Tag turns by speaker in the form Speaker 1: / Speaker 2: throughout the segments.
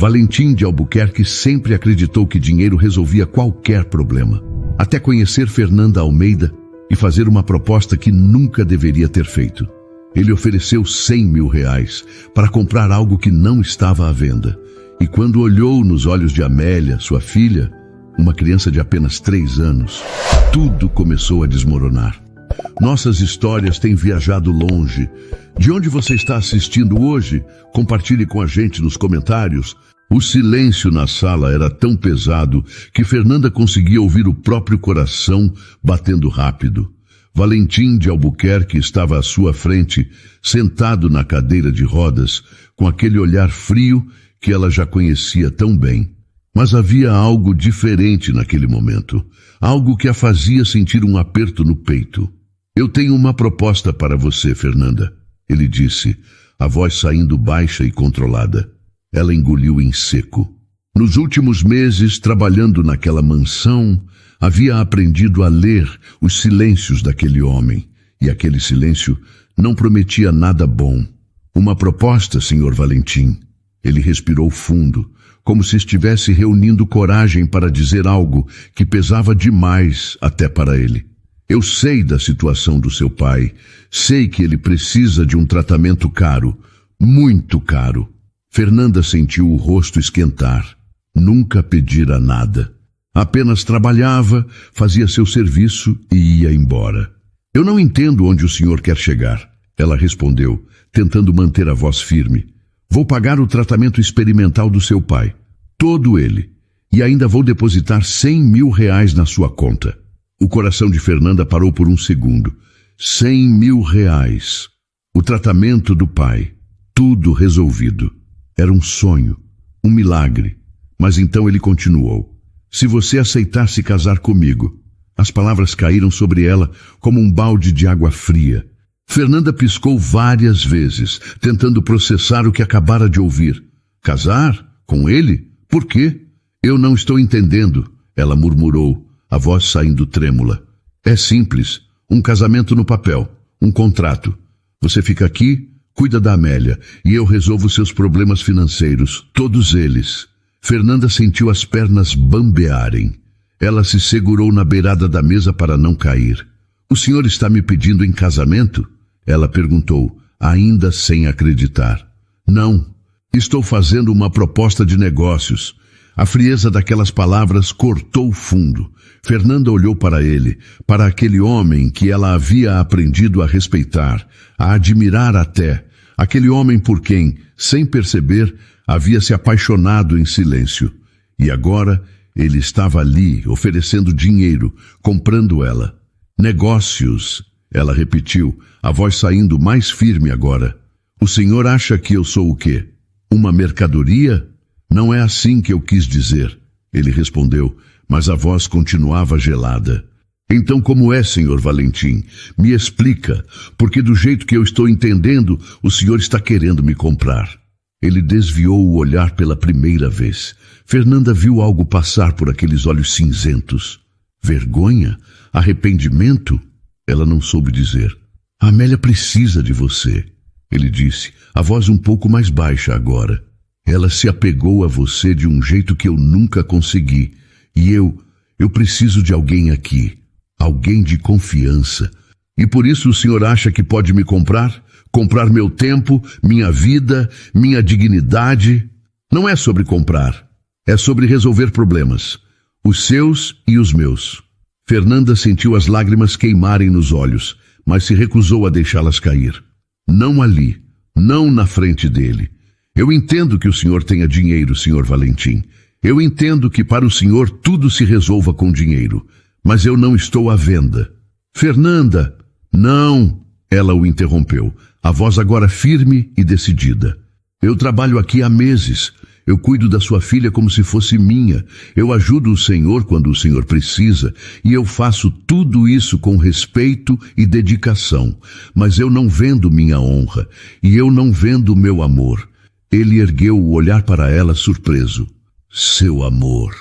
Speaker 1: Valentim de Albuquerque sempre acreditou que dinheiro resolvia qualquer problema, até conhecer Fernanda Almeida e fazer uma proposta que nunca deveria ter feito. Ele ofereceu 100 mil reais para comprar algo que não estava à venda. E quando olhou nos olhos de Amélia, sua filha, uma criança de apenas 3 anos, tudo começou a desmoronar. Nossas histórias têm viajado longe. De onde você está assistindo hoje? Compartilhe com a gente nos comentários. O silêncio na sala era tão pesado que Fernanda conseguia ouvir o próprio coração batendo rápido. Valentim de Albuquerque estava à sua frente, sentado na cadeira de rodas, com aquele olhar frio que ela já conhecia tão bem. Mas havia algo diferente naquele momento, algo que a fazia sentir um aperto no peito. Eu tenho uma proposta para você, Fernanda, ele disse, a voz saindo baixa e controlada. Ela engoliu em seco. Nos últimos meses, trabalhando naquela mansão, havia aprendido a ler os silêncios daquele homem, e aquele silêncio não prometia nada bom. Uma proposta, Sr. Valentim. Ele respirou fundo, como se estivesse reunindo coragem para dizer algo que pesava demais até para ele. Eu sei da situação do seu pai, sei que ele precisa de um tratamento caro, muito caro. Fernanda sentiu o rosto esquentar. Nunca pedira nada. Apenas trabalhava, fazia seu serviço e ia embora. Eu não entendo onde o senhor quer chegar, ela respondeu, tentando manter a voz firme. Vou pagar o tratamento experimental do seu pai, todo ele, e ainda vou depositar 100 mil reais na sua conta. O coração de Fernanda parou por um segundo. 100 mil reais. O tratamento do pai. Tudo resolvido. Era um sonho, um milagre. Mas então ele continuou. Se você aceitar se casar comigo. As palavras caíram sobre ela como um balde de água fria. Fernanda piscou várias vezes, tentando processar o que acabara de ouvir. Casar? Com ele? Por quê? Eu não estou entendendo, ela murmurou, a voz saindo trêmula. É simples, um casamento no papel, um contrato. Você fica aqui, cuida da Amélia, e eu resolvo seus problemas financeiros, todos eles. Fernanda sentiu as pernas bambearem. Ela se segurou na beirada da mesa para não cair. O senhor está me pedindo em casamento? Ela perguntou, ainda sem acreditar. Não, estou fazendo uma proposta de negócios. A frieza daquelas palavras cortou fundo. Fernanda olhou para ele, para aquele homem que ela havia aprendido a respeitar, a admirar até. Aquele homem por quem, sem perceber, havia se apaixonado em silêncio. E agora ele estava ali, oferecendo dinheiro, comprando ela. Negócios, ela repetiu, a voz saindo mais firme agora. O senhor acha que eu sou o quê? Uma mercadoria? Não é assim que eu quis dizer, ele respondeu, mas a voz continuava gelada. Então como é, senhor Valentim? Me explica, porque do jeito que eu estou entendendo, o senhor está querendo me comprar. Ele desviou o olhar pela primeira vez. Fernanda viu algo passar por aqueles olhos cinzentos. Vergonha? Arrependimento? Ela não soube dizer. A Amélia precisa de você, ele disse, a voz um pouco mais baixa agora. Ela se apegou a você de um jeito que eu nunca consegui. E eu preciso de alguém aqui. Alguém de confiança. E por isso o senhor acha que pode me comprar? Comprar meu tempo, minha vida, minha dignidade? Não é sobre comprar. É sobre resolver problemas. Os seus e os meus. Fernanda sentiu as lágrimas queimarem nos olhos, mas se recusou a deixá-las cair. Não ali. Não na frente dele. Eu entendo que o senhor tenha dinheiro, senhor Valentim. Eu entendo que para o senhor tudo se resolva com dinheiro. Mas eu não estou à venda. Fernanda! Não! Ela o interrompeu, a voz agora firme e decidida. Eu trabalho aqui há meses. Eu cuido da sua filha como se fosse minha. Eu ajudo o senhor quando o senhor precisa. E eu faço tudo isso com respeito e dedicação. Mas eu não vendo minha honra. E eu não vendo meu amor. Ele ergueu o olhar para ela surpreso. Seu amor.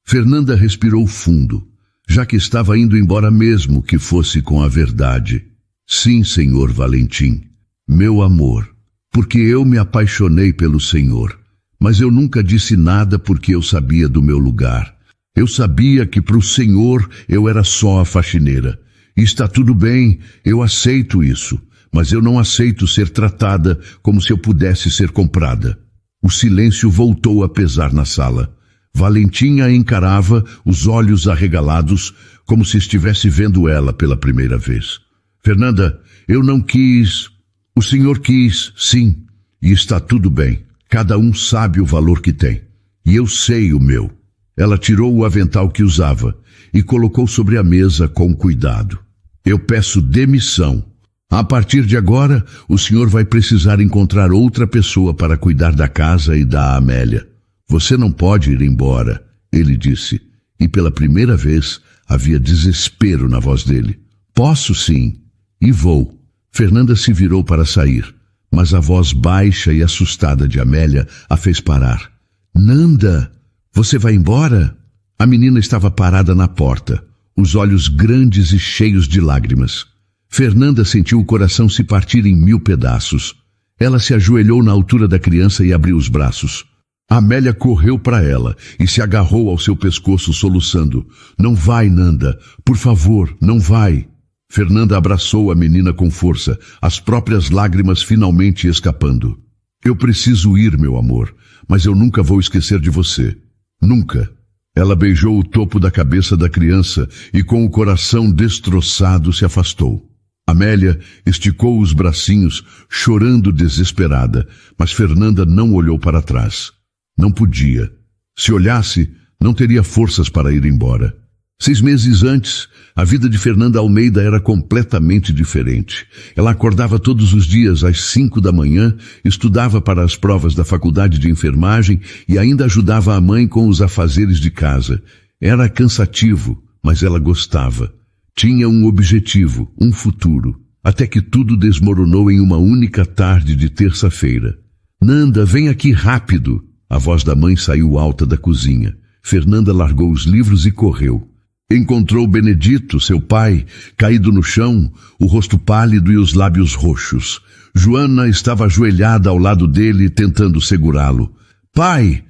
Speaker 1: Fernanda respirou fundo, já que estava indo embora mesmo que fosse com a verdade. Sim, senhor Valentim, meu amor, porque eu me apaixonei pelo senhor. Mas eu nunca disse nada porque eu sabia do meu lugar. Eu sabia que para o Senhor eu era só a faxineira. E está tudo bem, eu aceito isso, mas eu não aceito ser tratada como se eu pudesse ser comprada. O silêncio voltou a pesar na sala. Valentim a encarava, os olhos arregalados, como se estivesse vendo ela pela primeira vez. Fernanda, eu não quis. O senhor quis, sim. E está tudo bem. Cada um sabe o valor que tem. E eu sei o meu. Ela tirou o avental que usava e colocou sobre a mesa com cuidado. Eu peço demissão. A partir de agora, o senhor vai precisar encontrar outra pessoa para cuidar da casa e da Amélia. Você não pode ir embora, ele disse, e pela primeira vez havia desespero na voz dele. Posso sim, e vou. Fernanda se virou para sair, mas a voz baixa e assustada de Amélia a fez parar. Nanda, você vai embora? A menina estava parada na porta, os olhos grandes e cheios de lágrimas. Fernanda sentiu o coração se partir em 1000 pedaços. Ela se ajoelhou na altura da criança e abriu os braços. Amélia correu para ela e se agarrou ao seu pescoço soluçando. Não vai, Nanda. Por favor, não vai. Fernanda abraçou a menina com força, as próprias lágrimas finalmente escapando. Eu preciso ir, meu amor, mas eu nunca vou esquecer de você. Nunca. Ela beijou o topo da cabeça da criança e com o coração destroçado se afastou. Amélia esticou os bracinhos, chorando desesperada, mas Fernanda não olhou para trás. Não podia. Se olhasse, não teria forças para ir embora. 6 meses antes, a vida de Fernanda Almeida era completamente diferente. Ela acordava todos os dias às 5 da manhã, estudava para as provas da faculdade de enfermagem e ainda ajudava a mãe com os afazeres de casa. Era cansativo, mas ela gostava. Tinha um objetivo, um futuro, até que tudo desmoronou em uma única tarde de terça-feira. Nanda, vem aqui rápido! A voz da mãe saiu alta da cozinha. Fernanda largou os livros e correu. Encontrou Benedito, seu pai, caído no chão, o rosto pálido e os lábios roxos. Joana estava ajoelhada ao lado dele, tentando segurá-lo. Pai,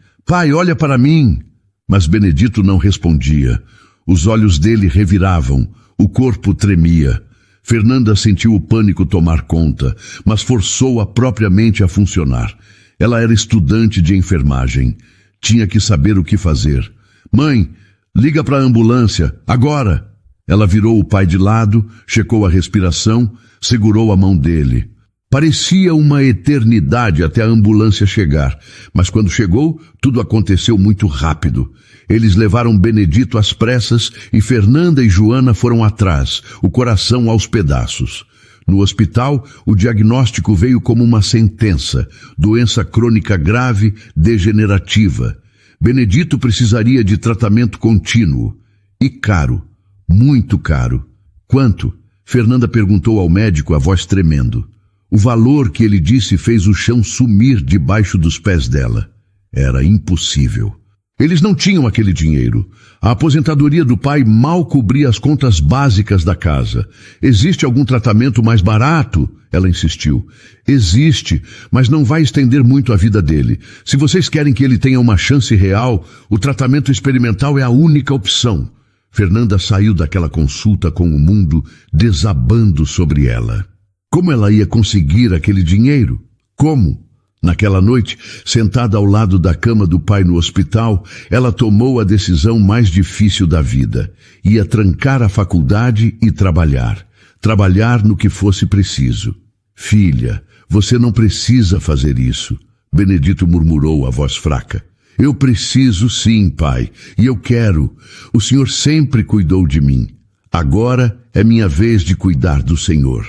Speaker 1: olha para mim! Mas Benedito não respondia. Os olhos dele reviravam, o corpo tremia. Fernanda sentiu o pânico tomar conta, mas forçou a própria mente a funcionar. Ela era estudante de enfermagem. Tinha que saber o que fazer. Mãe, liga para a ambulância, agora! Ela virou o pai de lado, checou a respiração, segurou a mão dele. Parecia uma eternidade até a ambulância chegar, mas quando chegou, tudo aconteceu muito rápido. Eles levaram Benedito às pressas e Fernanda e Joana foram atrás, o coração aos pedaços. No hospital, o diagnóstico veio como uma sentença, doença crônica grave, degenerativa. Benedito precisaria de tratamento contínuo. E caro, muito caro. Quanto? Fernanda perguntou ao médico, a voz tremendo. O valor que ele disse fez o chão sumir debaixo dos pés dela. Era impossível. Eles não tinham aquele dinheiro. A aposentadoria do pai mal cobria as contas básicas da casa. Existe algum tratamento mais barato? Ela insistiu. Existe, mas não vai estender muito a vida dele. Se vocês querem que ele tenha uma chance real, o tratamento experimental é a única opção. Fernanda saiu daquela consulta com o mundo desabando sobre ela. Como ela ia conseguir aquele dinheiro? Como? Naquela noite, sentada ao lado da cama do pai no hospital, ela tomou a decisão mais difícil da vida. Ia trancar a faculdade e trabalhar. Trabalhar no que fosse preciso. Filha, você não precisa fazer isso. Benedito murmurou a voz fraca. Eu preciso sim, pai, e eu quero. O senhor sempre cuidou de mim. Agora é minha vez de cuidar do senhor.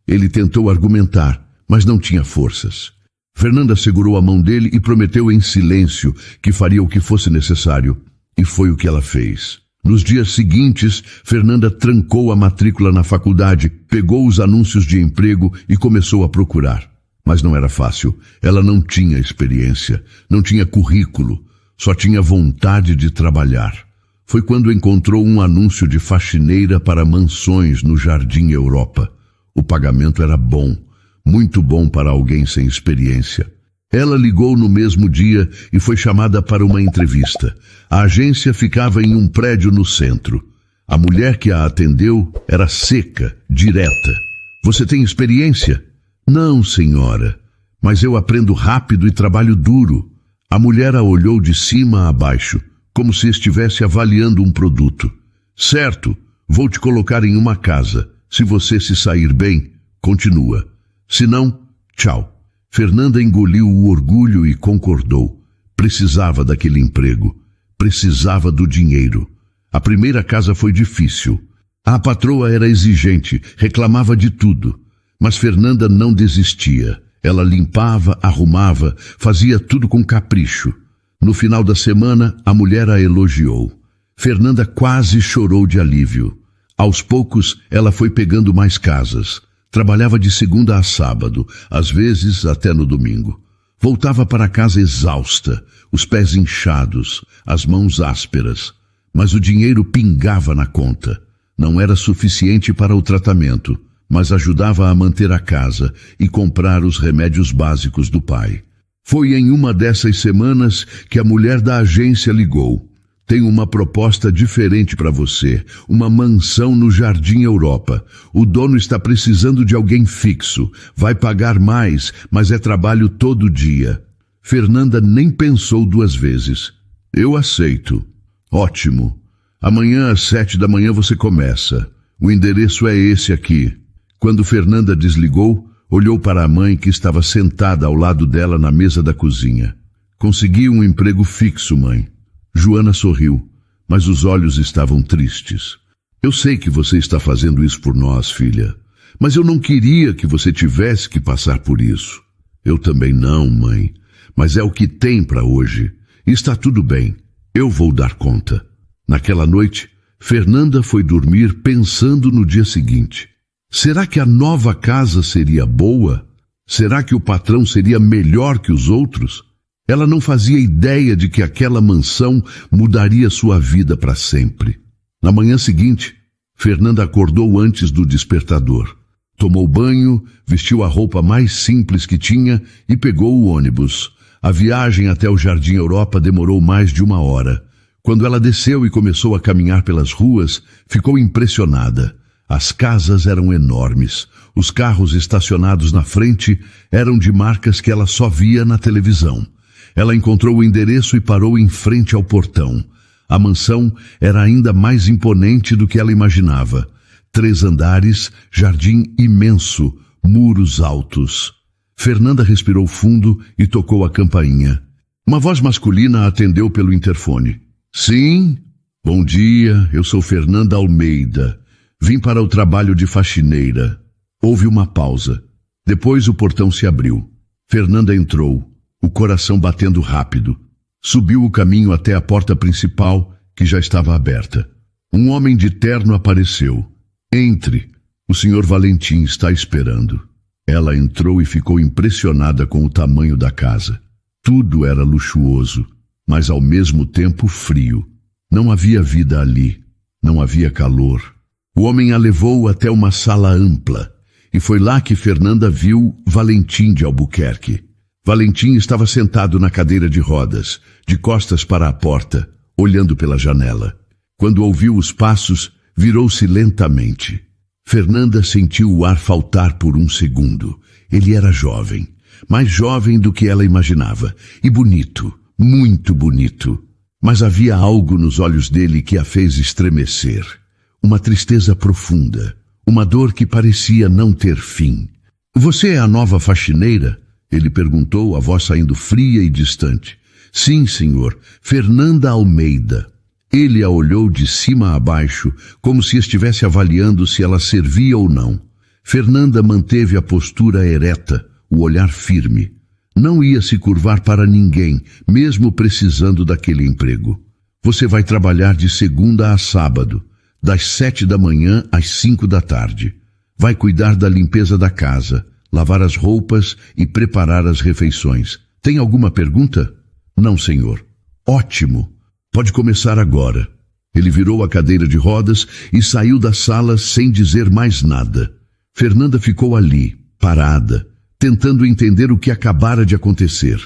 Speaker 1: Ele tentou argumentar, mas não tinha forças. Fernanda segurou a mão dele e prometeu em silêncio que faria o que fosse necessário. E foi o que ela fez. Nos dias seguintes, Fernanda trancou a matrícula na faculdade, pegou os anúncios de emprego e começou a procurar. Mas não era fácil. Ela não tinha experiência, não tinha currículo, só tinha vontade de trabalhar. Foi quando encontrou um anúncio de faxineira para mansões no Jardim Europa. O pagamento era bom. Muito bom para alguém sem experiência. Ela ligou no mesmo dia e foi chamada para uma entrevista. A agência ficava em um prédio no centro. A mulher que a atendeu era seca, direta. Você tem experiência? Não, senhora, mas eu aprendo rápido e trabalho duro. A mulher a olhou de cima a baixo, como se estivesse avaliando um produto. Certo, vou te colocar em uma casa. Se você se sair bem, continua. Se não, tchau. Fernanda engoliu o orgulho e concordou. Precisava daquele emprego. Precisava do dinheiro. A primeira casa foi difícil. A patroa era exigente, reclamava de tudo. Mas Fernanda não desistia. Ela limpava, arrumava, fazia tudo com capricho. No final da semana, a mulher a elogiou. Fernanda quase chorou de alívio. Aos poucos, ela foi pegando mais casas. Trabalhava de segunda a sábado, às vezes até no domingo. Voltava para casa exausta, os pés inchados, as mãos ásperas. Mas o dinheiro pingava na conta. Não era suficiente para o tratamento, mas ajudava a manter a casa e comprar os remédios básicos do pai. Foi em uma dessas semanas que a mulher da agência ligou. Tenho uma proposta diferente para você, uma mansão no Jardim Europa. O dono está precisando de alguém fixo. Vai pagar mais, mas é trabalho todo dia. Fernanda nem pensou duas vezes. Eu aceito. Ótimo. Amanhã às 7 da manhã você começa. O endereço é esse aqui. Quando Fernanda desligou, olhou para a mãe que estava sentada ao lado dela na mesa da cozinha. Consegui um emprego fixo, mãe. Joana sorriu, mas os olhos estavam tristes. Eu sei que você está fazendo isso por nós, filha, mas eu não queria que você tivesse que passar por isso. Eu também não, mãe, mas é o que tem para hoje. E está tudo bem, eu vou dar conta. Naquela noite, Fernanda foi dormir pensando no dia seguinte. Será que a nova casa seria boa? Será que o patrão seria melhor que os outros? Ela não fazia ideia de que aquela mansão mudaria sua vida para sempre. Na manhã seguinte, Fernanda acordou antes do despertador. Tomou banho, vestiu a roupa mais simples que tinha e pegou o ônibus. A viagem até o Jardim Europa demorou mais de 1 hora. Quando ela desceu e começou a caminhar pelas ruas, ficou impressionada. As casas eram enormes. Os carros estacionados na frente eram de marcas que ela só via na televisão. Ela encontrou o endereço e parou em frente ao portão. A mansão era ainda mais imponente do que ela imaginava. 3 andares, jardim imenso, muros altos. Fernanda respirou fundo e tocou a campainha. Uma voz masculina a atendeu pelo interfone. Sim? Bom dia, eu sou Fernanda Almeida. Vim para o trabalho de faxineira. Houve uma pausa. Depois o portão se abriu. Fernanda entrou. O coração batendo rápido. Subiu o caminho até a porta principal, que já estava aberta. Um homem de terno apareceu. Entre. O Sr. Valentim está esperando. Ela entrou e ficou impressionada com o tamanho da casa. Tudo era luxuoso, mas ao mesmo tempo frio. Não havia vida ali. Não havia calor. O homem a levou até uma sala ampla. E foi lá que Fernanda viu Valentim de Albuquerque. Valentim estava sentado na cadeira de rodas, de costas para a porta, olhando pela janela. Quando ouviu os passos, virou-se lentamente. Fernanda sentiu o ar faltar por um segundo. Ele era jovem, mais jovem do que ela imaginava, e bonito, muito bonito. Mas havia algo nos olhos dele que a fez estremecer. Uma tristeza profunda, uma dor que parecia não ter fim. Você é a nova faxineira? Ele perguntou, a voz saindo fria e distante. Sim, senhor, Fernanda Almeida. Ele a olhou de cima a baixo, como se estivesse avaliando se ela servia ou não. Fernanda manteve a postura ereta, o olhar firme. Não ia se curvar para ninguém, mesmo precisando daquele emprego. Você vai trabalhar de segunda a sábado, das 7 da manhã às 5 da tarde. Vai cuidar da limpeza da casa, lavar as roupas e preparar as refeições. Tem alguma pergunta? Não, senhor. Ótimo. Pode começar agora. Ele virou a cadeira de rodas e saiu da sala sem dizer mais nada. Fernanda ficou ali, parada, tentando entender o que acabara de acontecer.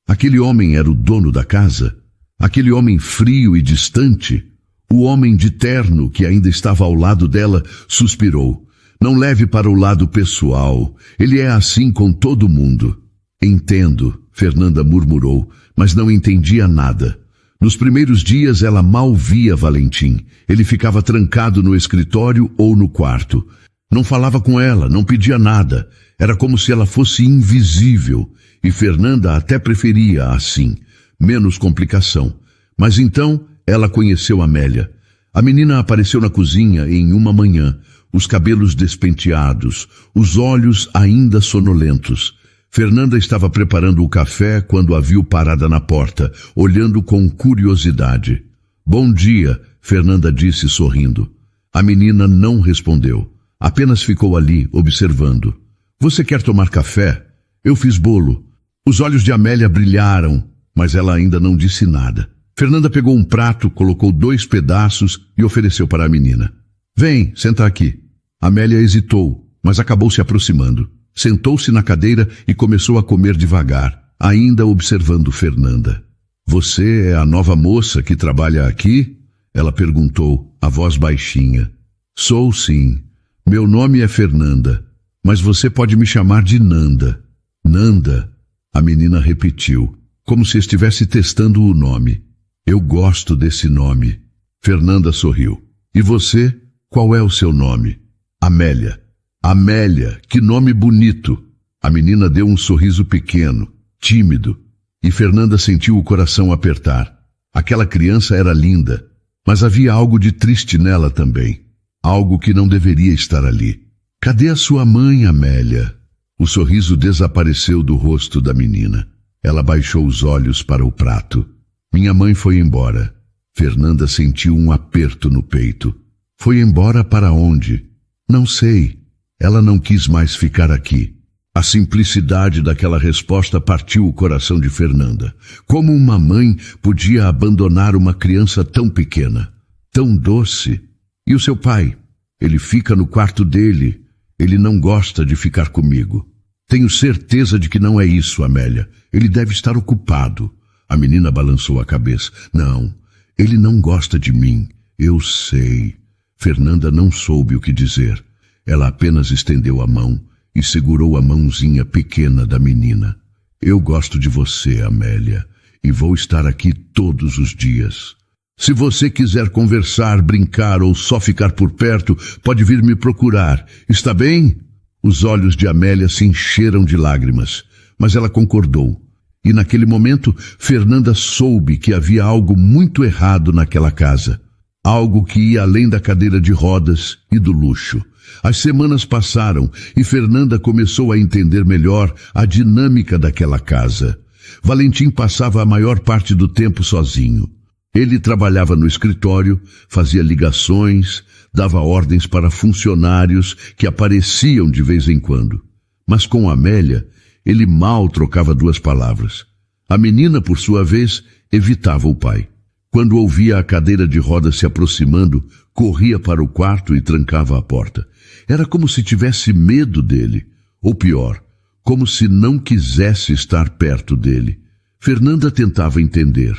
Speaker 1: Aquele homem era o dono da casa? Aquele homem frio e distante? O homem de terno que ainda estava ao lado dela suspirou. Não leve para o lado pessoal. Ele é assim com todo mundo. Entendo, Fernanda murmurou, mas não entendia nada. Nos primeiros dias ela mal via Valentim. Ele ficava trancado no escritório ou no quarto. Não falava com ela, não pedia nada. Era como se ela fosse invisível. E Fernanda até preferia assim, menos complicação. Mas então ela conheceu Amélia. A menina apareceu na cozinha em uma manhã, os cabelos despenteados, os olhos ainda sonolentos. Fernanda estava preparando o café quando a viu parada na porta, olhando com curiosidade. Bom dia, Fernanda disse sorrindo. A menina não respondeu, apenas ficou ali, observando. Você quer tomar café? Eu fiz bolo. Os olhos de Amélia brilharam, mas ela ainda não disse nada. Fernanda pegou um prato, colocou 2 pedaços e ofereceu para a menina. Vem, senta aqui. Amélia hesitou, mas acabou se aproximando. Sentou-se na cadeira e começou a comer devagar, ainda observando Fernanda. Você é a nova moça que trabalha aqui? Ela perguntou, a voz baixinha. Sou sim. Meu nome é Fernanda, mas você pode me chamar de Nanda. Nanda? A menina repetiu, como se estivesse testando o nome. Eu gosto desse nome. Fernanda sorriu. E você? Qual é o seu nome? Amélia. Amélia, que nome bonito! A menina deu um sorriso pequeno, tímido, e Fernanda sentiu o coração apertar. Aquela criança era linda, mas havia algo de triste nela também. Algo que não deveria estar ali. Cadê a sua mãe, Amélia? O sorriso desapareceu do rosto da menina. Ela baixou os olhos para o prato. Minha mãe foi embora. Fernanda sentiu um aperto no peito. Foi embora para onde? Não sei. Ela não quis mais ficar aqui. A simplicidade daquela resposta partiu o coração de Fernanda. Como uma mãe podia abandonar uma criança tão pequena, tão doce? E o seu pai? Ele fica no quarto dele. Ele não gosta de ficar comigo. Tenho certeza de que não é isso, Amélia. Ele deve estar ocupado. A menina balançou a cabeça. Não, ele não gosta de mim. Eu sei. Fernanda não soube o que dizer. Ela apenas estendeu a mão e segurou a mãozinha pequena da menina. Eu gosto de você, Amélia, e vou estar aqui todos os dias. Se você quiser conversar, brincar ou só ficar por perto, pode vir me procurar. Está bem? Os olhos de Amélia se encheram de lágrimas, mas ela concordou. E naquele momento, Fernanda soube que havia algo muito errado naquela casa. Algo que ia além da cadeira de rodas e do luxo. As semanas passaram e Fernanda começou a entender melhor a dinâmica daquela casa. Valentim passava a maior parte do tempo sozinho. Ele trabalhava no escritório, fazia ligações, dava ordens para funcionários que apareciam de vez em quando. Mas com Amélia, ele mal trocava 2 palavras. A menina, por sua vez, evitava o pai. Quando ouvia a cadeira de rodas se aproximando, corria para o quarto e trancava a porta. Era como se tivesse medo dele, ou pior, como se não quisesse estar perto dele. Fernanda tentava entender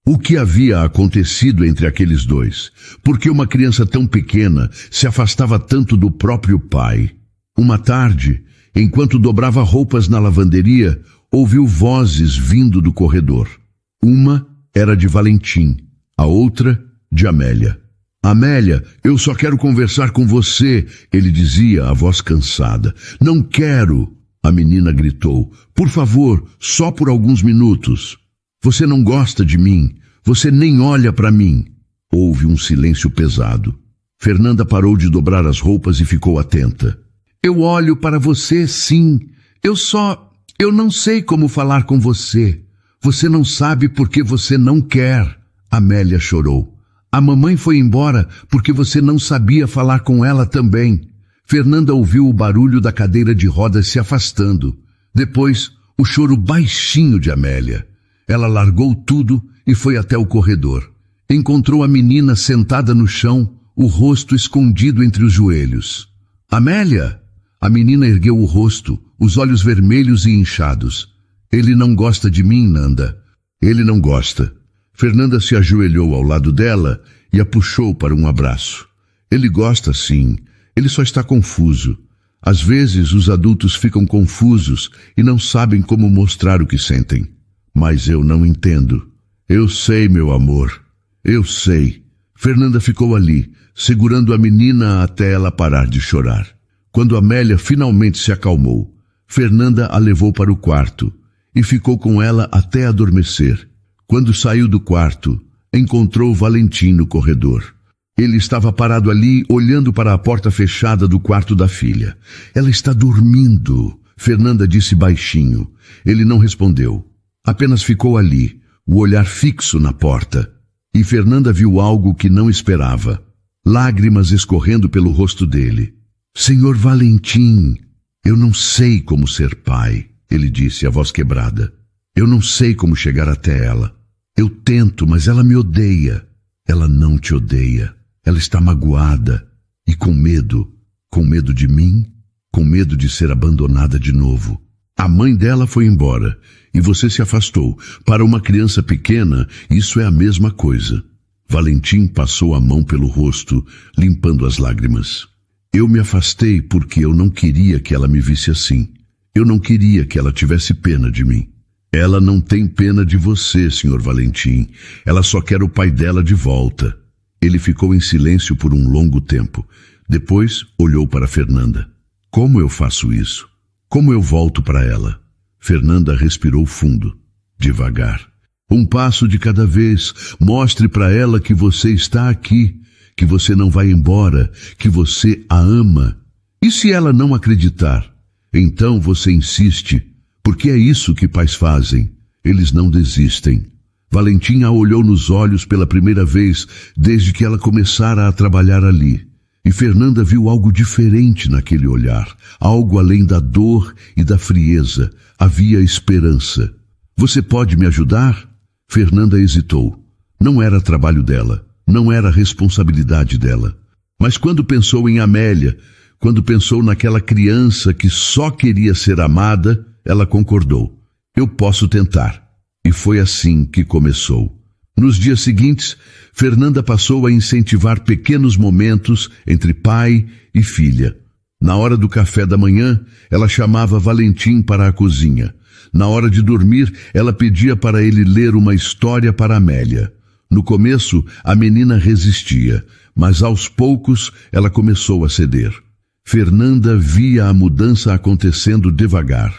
Speaker 1: o que havia acontecido entre aqueles dois. Por que uma criança tão pequena se afastava tanto do próprio pai? Uma tarde, enquanto dobrava roupas na lavanderia, ouviu vozes vindo do corredor. Uma era de Valentim, a outra de Amélia. Amélia, eu só quero conversar com você, ele dizia, a voz cansada. Não quero, a menina gritou. Por favor, só por alguns minutos. Você não gosta de mim, você nem olha para mim. Houve um silêncio pesado. Fernanda parou de dobrar as roupas e ficou atenta. Eu olho para você, sim. Eu não sei como falar com você. Você não sabe porque você não quer. Amélia chorou. A mamãe foi embora porque você não sabia falar com ela também. Fernanda ouviu o barulho da cadeira de rodas se afastando. Depois, o choro baixinho de Amélia. Ela largou tudo e foi até o corredor. Encontrou a menina sentada no chão, o rosto escondido entre os joelhos. Amélia! A menina ergueu o rosto, os olhos vermelhos e inchados. Ele não gosta de mim, Nanda. Ele não gosta. Fernanda se ajoelhou ao lado dela e a puxou para um abraço. Ele gosta, sim. Ele só está confuso. Às vezes os adultos ficam confusos e não sabem como mostrar o que sentem. Mas eu não entendo. Eu sei, meu amor. Eu sei. Fernanda ficou ali, segurando a menina até ela parar de chorar. Quando Amélia finalmente se acalmou, Fernanda a levou para o quarto e ficou com ela até adormecer. Quando saiu do quarto, encontrou Valentim no corredor. Ele estava parado ali, olhando para a porta fechada do quarto da filha. Ela está dormindo, Fernanda disse baixinho. Ele não respondeu. Apenas ficou ali, o olhar fixo na porta. E Fernanda viu algo que não esperava. Lágrimas escorrendo pelo rosto dele. Senhor Valentim, eu não sei como ser pai, ele disse, a voz quebrada. Eu não sei como chegar até ela. Eu tento, mas ela me odeia. Ela não te odeia. Ela está magoada e com medo. Com medo de mim, com medo de ser abandonada de novo. A mãe dela foi embora e você se afastou. Para uma criança pequena, isso é a mesma coisa. Valentim passou a mão pelo rosto, limpando as lágrimas. Eu me afastei porque eu não queria que ela me visse assim. Eu não queria que ela tivesse pena de mim. Ela não tem pena de você, Sr. Valentim. Ela só quer o pai dela de volta. Ele ficou em silêncio por um longo tempo. Depois olhou para Fernanda. Como eu faço isso? Como eu volto para ela? Fernanda respirou fundo, devagar. Um passo de cada vez. Mostre para ela que você está aqui, que você não vai embora, que você a ama. E se ela não acreditar? Então você insiste, porque é isso que pais fazem. Eles não desistem. Valentim a olhou nos olhos pela primeira vez desde que ela começara a trabalhar ali. E Fernanda viu algo diferente naquele olhar, algo além da dor e da frieza. Havia esperança. Você pode me ajudar? Fernanda hesitou. Não era trabalho dela, não era responsabilidade dela. Mas quando pensou em Amélia, quando pensou naquela criança que só queria ser amada, ela concordou. Eu posso tentar. E foi assim que começou. Nos dias seguintes, Fernanda passou a incentivar pequenos momentos entre pai e filha. Na hora do café da manhã, ela chamava Valentim para a cozinha. Na hora de dormir, ela pedia para ele ler uma história para Amélia. No começo, a menina resistia, mas aos poucos ela começou a ceder. Fernanda via a mudança acontecendo devagar.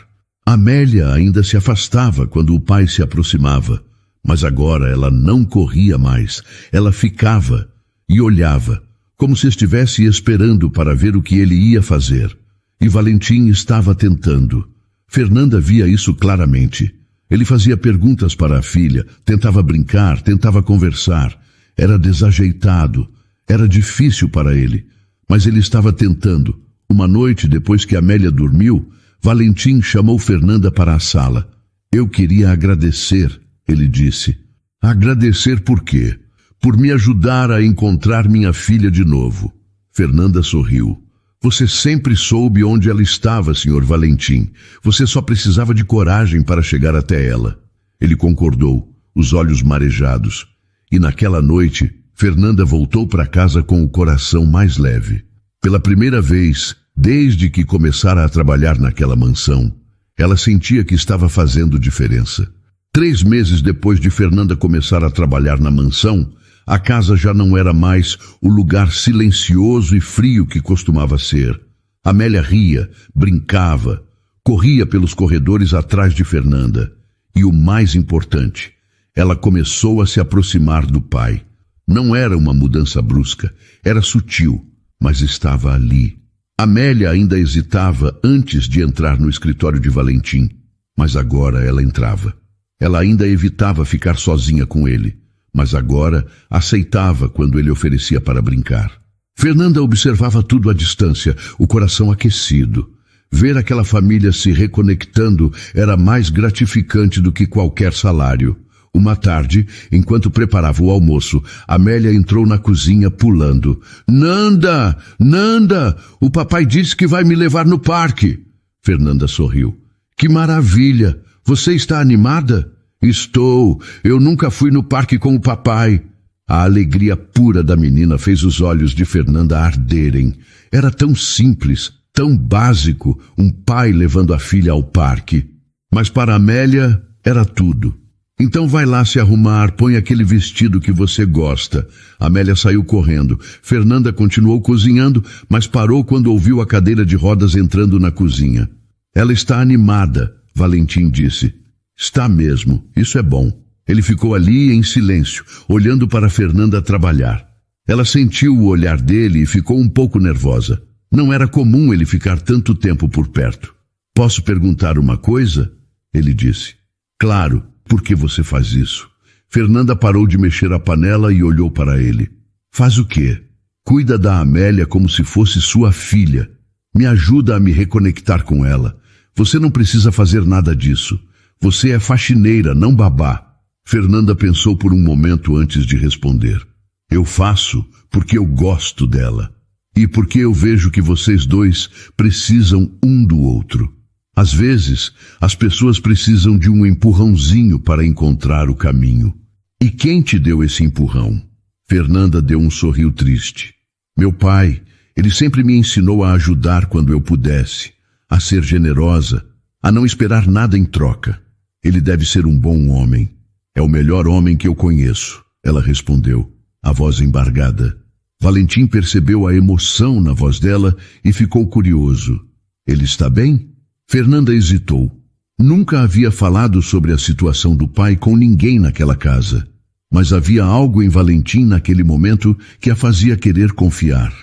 Speaker 1: Amélia ainda se afastava quando o pai se aproximava, mas agora ela não corria mais. Ela ficava e olhava, como se estivesse esperando para ver o que ele ia fazer. E Valentim estava tentando. Fernanda via isso claramente. Ele fazia perguntas para a filha, tentava brincar, tentava conversar. Era desajeitado, era difícil para ele, mas ele estava tentando. Uma noite, depois que Amélia dormiu, Valentim chamou Fernanda para a sala. Eu queria agradecer, ele disse. Agradecer por quê? Por me ajudar a encontrar minha filha de novo. Fernanda sorriu. Você sempre soube onde ela estava, Sr. Valentim. Você só precisava de coragem para chegar até ela. Ele concordou, os olhos marejados. E naquela noite, Fernanda voltou para casa com o coração mais leve. Pela primeira vez, desde que começara a trabalhar naquela mansão, ela sentia que estava fazendo diferença. 3 meses depois de Fernanda começar a trabalhar na mansão, a casa já não era mais o lugar silencioso e frio que costumava ser. Amélia ria, brincava, corria pelos corredores atrás de Fernanda. E o mais importante, ela começou a se aproximar do pai. Não era uma mudança brusca, era sutil, mas estava ali. Amélia ainda hesitava antes de entrar no escritório de Valentim, mas agora ela entrava. Ela ainda evitava ficar sozinha com ele, mas agora aceitava quando ele oferecia para brincar. Fernanda observava tudo à distância, o coração aquecido. Ver aquela família se reconectando era mais gratificante do que qualquer salário. Uma tarde, enquanto preparava o almoço, Amélia entrou na cozinha pulando. Nanda! Nanda! O papai disse que vai me levar no parque. Fernanda sorriu. Que maravilha! Você está animada? Estou. Eu nunca fui no parque com o papai. A alegria pura da menina fez os olhos de Fernanda arderem. Era tão simples, tão básico, um pai levando a filha ao parque. Mas para Amélia era tudo. Então vai lá se arrumar, põe aquele vestido que você gosta. Amélia saiu correndo. Fernanda continuou cozinhando, mas parou quando ouviu a cadeira de rodas entrando na cozinha. Ela está animada, Valentim disse. Está mesmo, isso é bom. Ele ficou ali em silêncio, olhando para Fernanda trabalhar. Ela sentiu o olhar dele e ficou um pouco nervosa. Não era comum ele ficar tanto tempo por perto. Posso perguntar uma coisa? Ele disse. Claro. Por que você faz isso? Fernanda parou de mexer a panela e olhou para ele. Faz o quê? Cuida da Amélia como se fosse sua filha. Me ajuda a me reconectar com ela. Você não precisa fazer nada disso. Você é faxineira, não babá. Fernanda pensou por um momento antes de responder. Eu faço porque eu gosto dela. E porque eu vejo que vocês dois precisam um do outro. Às vezes, as pessoas precisam de um empurrãozinho para encontrar o caminho. E quem te deu esse empurrão? Fernanda deu um sorriso triste. Meu pai, ele sempre me ensinou a ajudar quando eu pudesse, a ser generosa, a não esperar nada em troca. Ele deve ser um bom homem. É o melhor homem que eu conheço, ela respondeu, a voz embargada. Valentim percebeu a emoção na voz dela e ficou curioso. Ele está bem? Fernanda hesitou. Nunca havia falado sobre a situação do pai com ninguém naquela casa. Mas havia algo em Valentim naquele momento que a fazia querer confiar.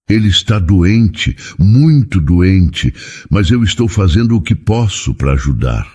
Speaker 1: Ele está doente, muito doente, mas eu estou fazendo o que posso para ajudar.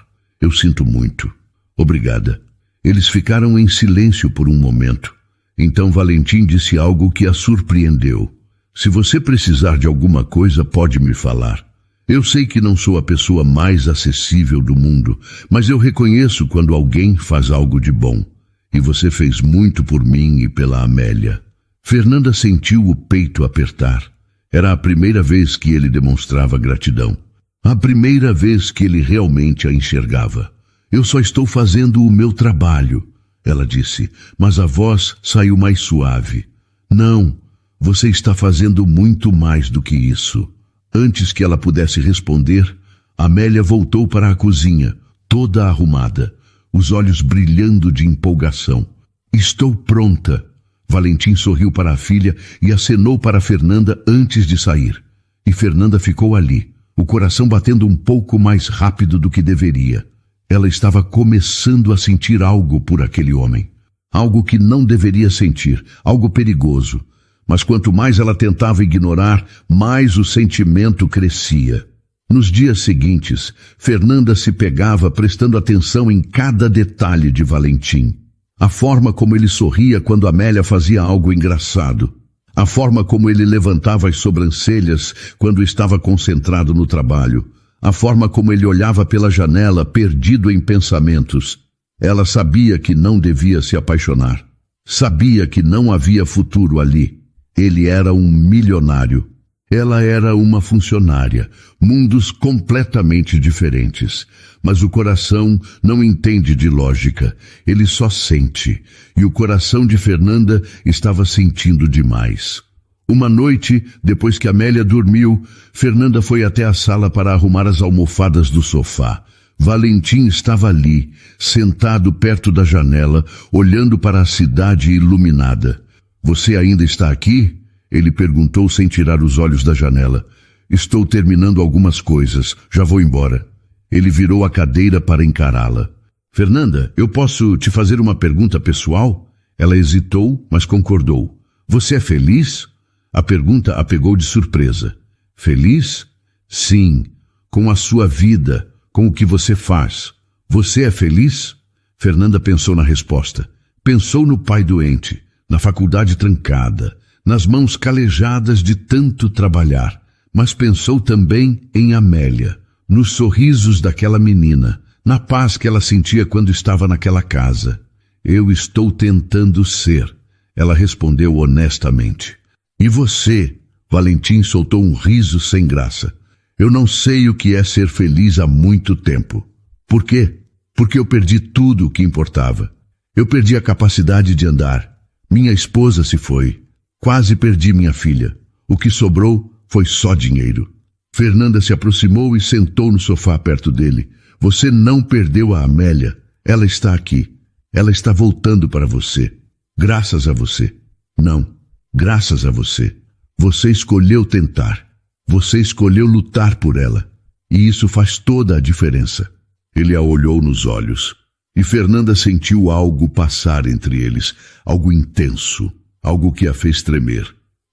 Speaker 1: Eu sinto muito. Obrigada. Eles ficaram em silêncio por um momento. Então Valentim disse algo que a surpreendeu. Se você precisar de alguma coisa, pode me falar. Eu sei que não sou a pessoa mais acessível do mundo, mas eu reconheço quando alguém faz algo de bom. E você fez muito por mim e pela Amélia. Fernanda sentiu o peito apertar. Era a primeira vez que ele demonstrava gratidão. A primeira vez que ele realmente a enxergava. Eu só estou fazendo o meu trabalho, ela disse, mas a voz saiu mais suave. Não, você está fazendo muito mais do que isso. Antes que ela pudesse responder, Amélia voltou para a cozinha, toda arrumada, os olhos brilhando de empolgação. Estou pronta. Valentim sorriu para a filha e acenou para Fernanda antes de sair. E Fernanda ficou ali, o coração batendo um pouco mais rápido do que deveria. Ela estava começando a sentir algo por aquele homem. Algo que não deveria sentir, algo perigoso. Mas quanto mais ela tentava ignorar, mais o sentimento crescia. Nos dias seguintes, Fernanda se pegava prestando atenção em cada detalhe de Valentim. A forma como ele sorria quando Amélia fazia algo engraçado. A forma como ele levantava as sobrancelhas quando estava concentrado no trabalho. A forma como ele olhava pela janela, perdido em pensamentos. Ela sabia que não devia se apaixonar. Sabia que não havia futuro ali. Ele era um milionário. Ela era uma funcionária. Mundos completamente diferentes. Mas o coração não entende de lógica. Ele só sente. E o coração de Fernanda estava sentindo demais. Uma noite, depois que Amélia dormiu, Fernanda foi até a sala para arrumar as almofadas do sofá. Valentim estava ali, sentado perto da janela, olhando para a cidade iluminada. Você ainda está aqui? Ele perguntou sem tirar os olhos da janela. Estou terminando algumas coisas, já vou embora. Ele virou a cadeira para encará-la. Fernanda, eu posso te fazer uma pergunta pessoal? Ela hesitou, mas concordou. Você é feliz? A pergunta a pegou de surpresa. Feliz? Sim, com a sua vida, com o que você faz. Você é feliz? Fernanda pensou na resposta. Pensou no pai doente, na faculdade trancada, nas mãos calejadas de tanto trabalhar. Mas pensou também em Amélia, nos sorrisos daquela menina, na paz que ela sentia quando estava naquela casa. Eu estou tentando ser, ela respondeu honestamente. E você? Valentim soltou um riso sem graça. Eu não sei o que é ser feliz há muito tempo. Por quê? Porque eu perdi tudo o que importava. Eu perdi a capacidade de andar. Minha esposa se foi. Quase perdi minha filha. O que sobrou foi só dinheiro. Fernanda se aproximou e sentou no sofá perto dele. Você não perdeu a Amélia. Ela está aqui. Ela está voltando para você. Graças a você. Não, graças a você. Você escolheu tentar. Você escolheu lutar por ela. E isso faz toda a diferença. Ele a olhou nos olhos. E Fernanda sentiu algo passar entre eles. Algo intenso. Algo que a fez tremer.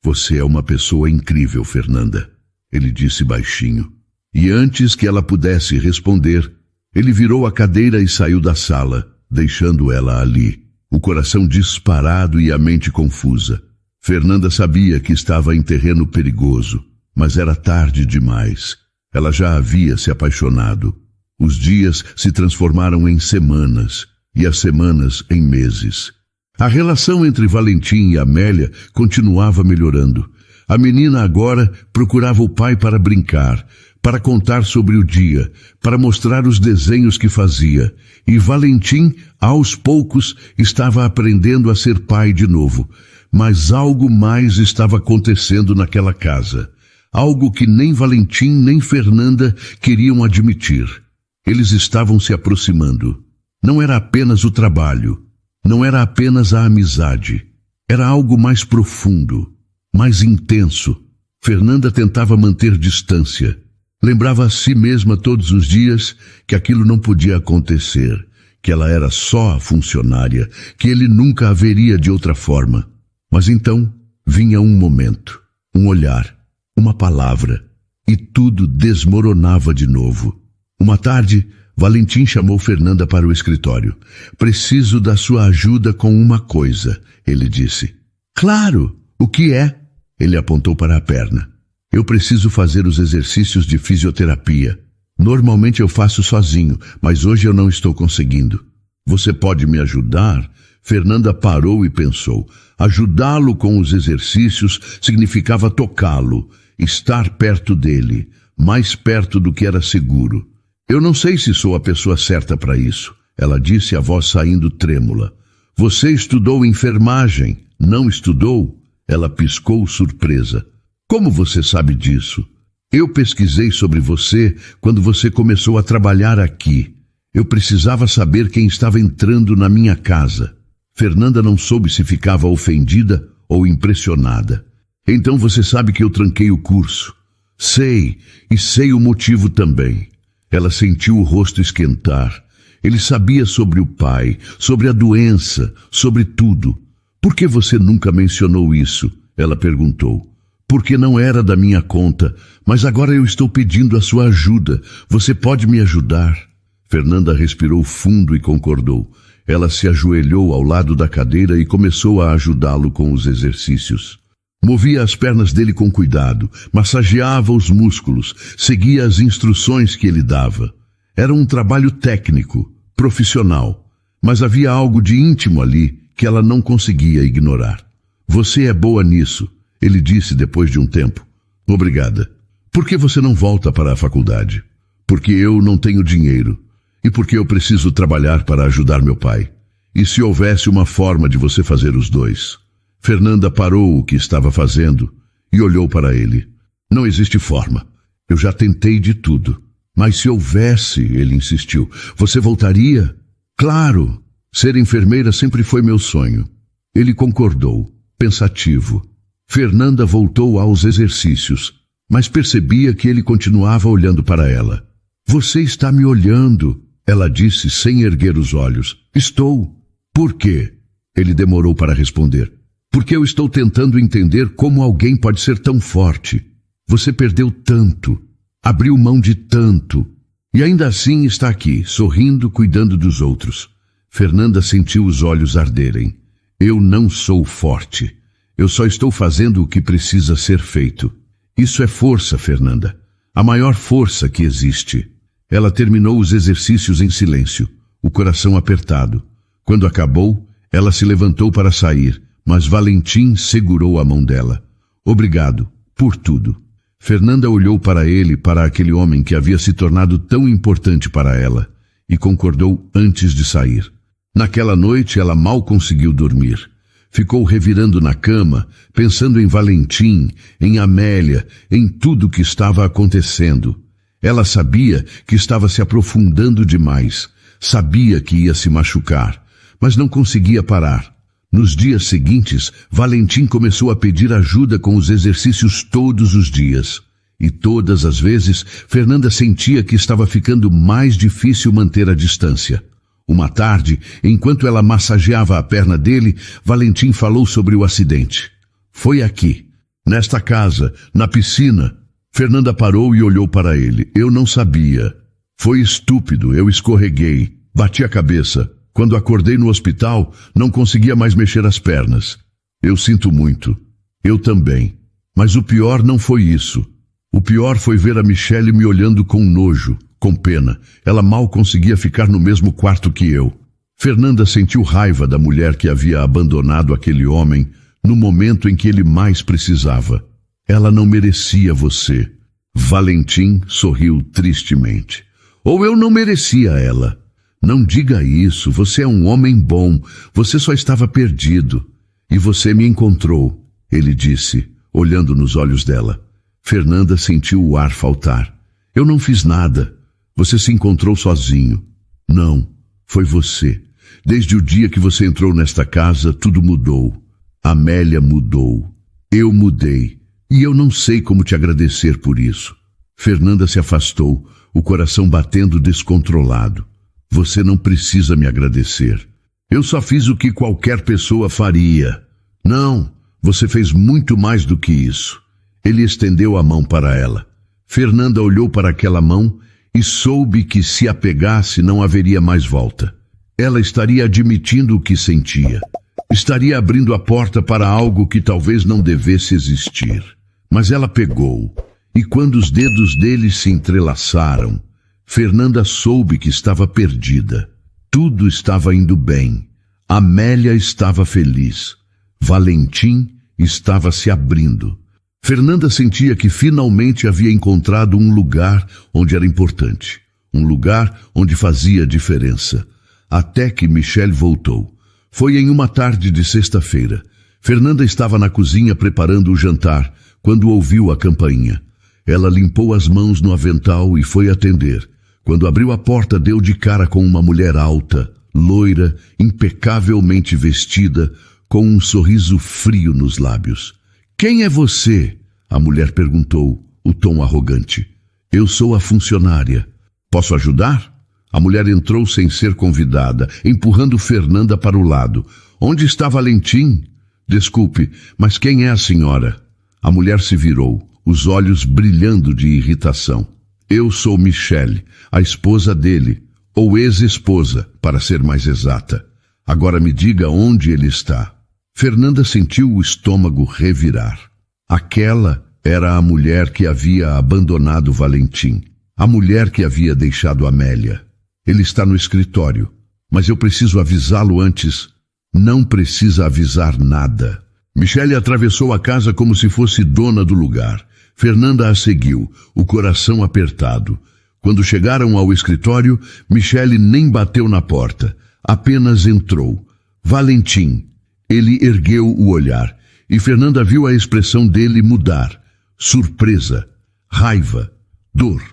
Speaker 1: Você é uma pessoa incrível, Fernanda. Ele disse baixinho. E antes que ela pudesse responder, ele virou a cadeira e saiu da sala, deixando ela ali, o coração disparado e a mente confusa. Fernanda sabia que estava em terreno perigoso, mas era tarde demais. Ela já havia se apaixonado. Os dias se transformaram em semanas, e as semanas em meses. A relação entre Valentim e Amélia continuava melhorando. A menina agora procurava o pai para brincar, para contar sobre o dia, para mostrar os desenhos que fazia. E Valentim, aos poucos, estava aprendendo a ser pai de novo. Mas algo mais estava acontecendo naquela casa. Algo que nem Valentim nem Fernanda queriam admitir. Eles estavam se aproximando. Não era apenas o trabalho. Não era apenas a amizade. Era algo mais profundo, mais intenso. Fernanda tentava manter distância. Lembrava a si mesma todos os dias que aquilo não podia acontecer, que ela era só a funcionária, que ele nunca a veria de outra forma. Mas então vinha um momento, um olhar, uma palavra, e tudo desmoronava de novo. Uma tarde, Valentim chamou Fernanda para o escritório. Preciso da sua ajuda com uma coisa, ele disse. Claro, o que é? Ele apontou para a perna. Eu preciso fazer os exercícios de fisioterapia. Normalmente eu faço sozinho, mas hoje eu não estou conseguindo. Você pode me ajudar? Fernanda parou e pensou. Ajudá-lo com os exercícios significava tocá-lo, estar perto dele, mais perto do que era seguro. Eu não sei se sou a pessoa certa para isso, ela disse, a voz saindo trêmula. Você estudou enfermagem, não estudou? Ela piscou surpresa. Como você sabe disso? Eu pesquisei sobre você quando você começou a trabalhar aqui. Eu precisava saber quem estava entrando na minha casa. Fernanda não soube se ficava ofendida ou impressionada. Então você sabe que eu tranquei o curso. Sei, e sei o motivo também. Ela sentiu o rosto esquentar. Ele sabia sobre o pai, sobre a doença, sobre tudo. Por que você nunca mencionou isso? Ela perguntou. Porque não era da minha conta, mas agora eu estou pedindo a sua ajuda. Você pode me ajudar? Fernanda respirou fundo e concordou. Ela se ajoelhou ao lado da cadeira e começou a ajudá-lo com os exercícios. Movia as pernas dele com cuidado, massageava os músculos, seguia as instruções que ele dava. Era um trabalho técnico, profissional, mas havia algo de íntimo ali que ela não conseguia ignorar. Você é boa nisso, ele disse depois de um tempo. Obrigada. Por que você não volta para a faculdade? Porque eu não tenho dinheiro. E porque eu preciso trabalhar para ajudar meu pai. E se houvesse uma forma de você fazer os dois? Fernanda parou o que estava fazendo e olhou para ele. Não existe forma. Eu já tentei de tudo. Mas se houvesse, ele insistiu, você voltaria? Claro. Ser enfermeira sempre foi meu sonho. Ele concordou, pensativo. Fernanda voltou aos exercícios, mas percebia que ele continuava olhando para ela. Você está me olhando, ela disse sem erguer os olhos. Estou. Por quê? Ele demorou para responder. Porque eu estou tentando entender como alguém pode ser tão forte. Você perdeu tanto, abriu mão de tanto, e ainda assim está aqui, sorrindo, cuidando dos outros. Fernanda sentiu os olhos arderem. Eu não sou forte. Eu só estou fazendo o que precisa ser feito. Isso é força, Fernanda. A maior força que existe. Ela terminou os exercícios em silêncio, o coração apertado. Quando acabou, Ela se levantou para sair, mas Valentim segurou a mão dela. Obrigado por tudo. Fernanda olhou para ele, para aquele homem que havia se tornado tão importante para ela, e concordou antes de sair. Naquela noite ela mal conseguiu dormir. Ficou revirando na cama, pensando em Valentim, em Amélia, em tudo o que estava acontecendo. Ela sabia que estava se aprofundando demais, sabia que ia se machucar, mas não conseguia parar. Nos dias seguintes, Valentim começou a pedir ajuda com os exercícios todos os dias. E todas as vezes, Fernanda sentia que estava ficando mais difícil manter a distância. Uma tarde, enquanto ela massageava a perna dele, Valentim falou sobre o acidente. Foi aqui, nesta casa, na piscina. Fernanda parou e olhou para ele. Eu não sabia. Foi estúpido, eu escorreguei, bati a cabeça. Quando acordei no hospital, não conseguia mais mexer as pernas. Eu sinto muito. Eu também. Mas o pior não foi isso. O pior foi ver a Michelle me olhando com nojo, com pena. Ela mal conseguia ficar no mesmo quarto que eu. Fernanda sentiu raiva da mulher que havia abandonado aquele homem no momento em que ele mais precisava. Ela não merecia você. Valentim sorriu tristemente. Ou eu não merecia ela. Não diga isso, você é um homem bom, você só estava perdido. E você me encontrou, ele disse, olhando nos olhos dela. Fernanda sentiu o ar faltar. Eu não fiz nada. Você se encontrou sozinho. Não, foi você. Desde o dia que você entrou nesta casa, tudo mudou. Amélia mudou. Eu mudei. E eu não sei como te agradecer por isso. Fernanda se afastou, o coração batendo descontrolado. Você não precisa me agradecer. Eu só fiz o que qualquer pessoa faria. Não, você fez muito mais do que isso. Ele estendeu a mão para ela. Fernanda olhou para aquela mão e soube que se a pegasse não haveria mais volta. Ela estaria admitindo o que sentia. Estaria abrindo a porta para algo que talvez não devesse existir. Mas ela pegou, e quando os dedos dele se entrelaçaram, Fernanda soube que estava perdida. Tudo estava indo bem. Amélia estava feliz. Valentim estava se abrindo. Fernanda sentia que finalmente havia encontrado um lugar onde era importante. Um lugar onde fazia diferença. Até que Michelle voltou. Foi em uma tarde de sexta-feira. Fernanda estava na cozinha preparando o jantar, quando ouviu a campainha. Ela limpou as mãos no avental e foi atender. Quando abriu a porta, deu de cara com uma mulher alta, loira, impecavelmente vestida, com um sorriso frio nos lábios. Quem é você? A mulher perguntou, o tom arrogante. Eu sou a funcionária. Posso ajudar? A mulher entrou sem ser convidada, empurrando Fernanda para o lado. Onde está Valentim? Desculpe, mas quem é a senhora? A mulher se virou, os olhos brilhando de irritação. Eu sou Michelle, a esposa dele, ou ex-esposa, para ser mais exata. Agora me diga onde ele está. Fernanda sentiu o estômago revirar. Aquela era a mulher que havia abandonado Valentim, a mulher que havia deixado Amélia. Ele está no escritório, mas eu preciso avisá-lo antes. Não precisa avisar nada. Michelle atravessou a casa como se fosse dona do lugar. Fernanda a seguiu, o coração apertado. Quando chegaram ao escritório, Michelle nem bateu na porta, apenas entrou. Valentim. Ele ergueu o olhar, e Fernanda viu a expressão dele mudar. Surpresa, raiva, dor.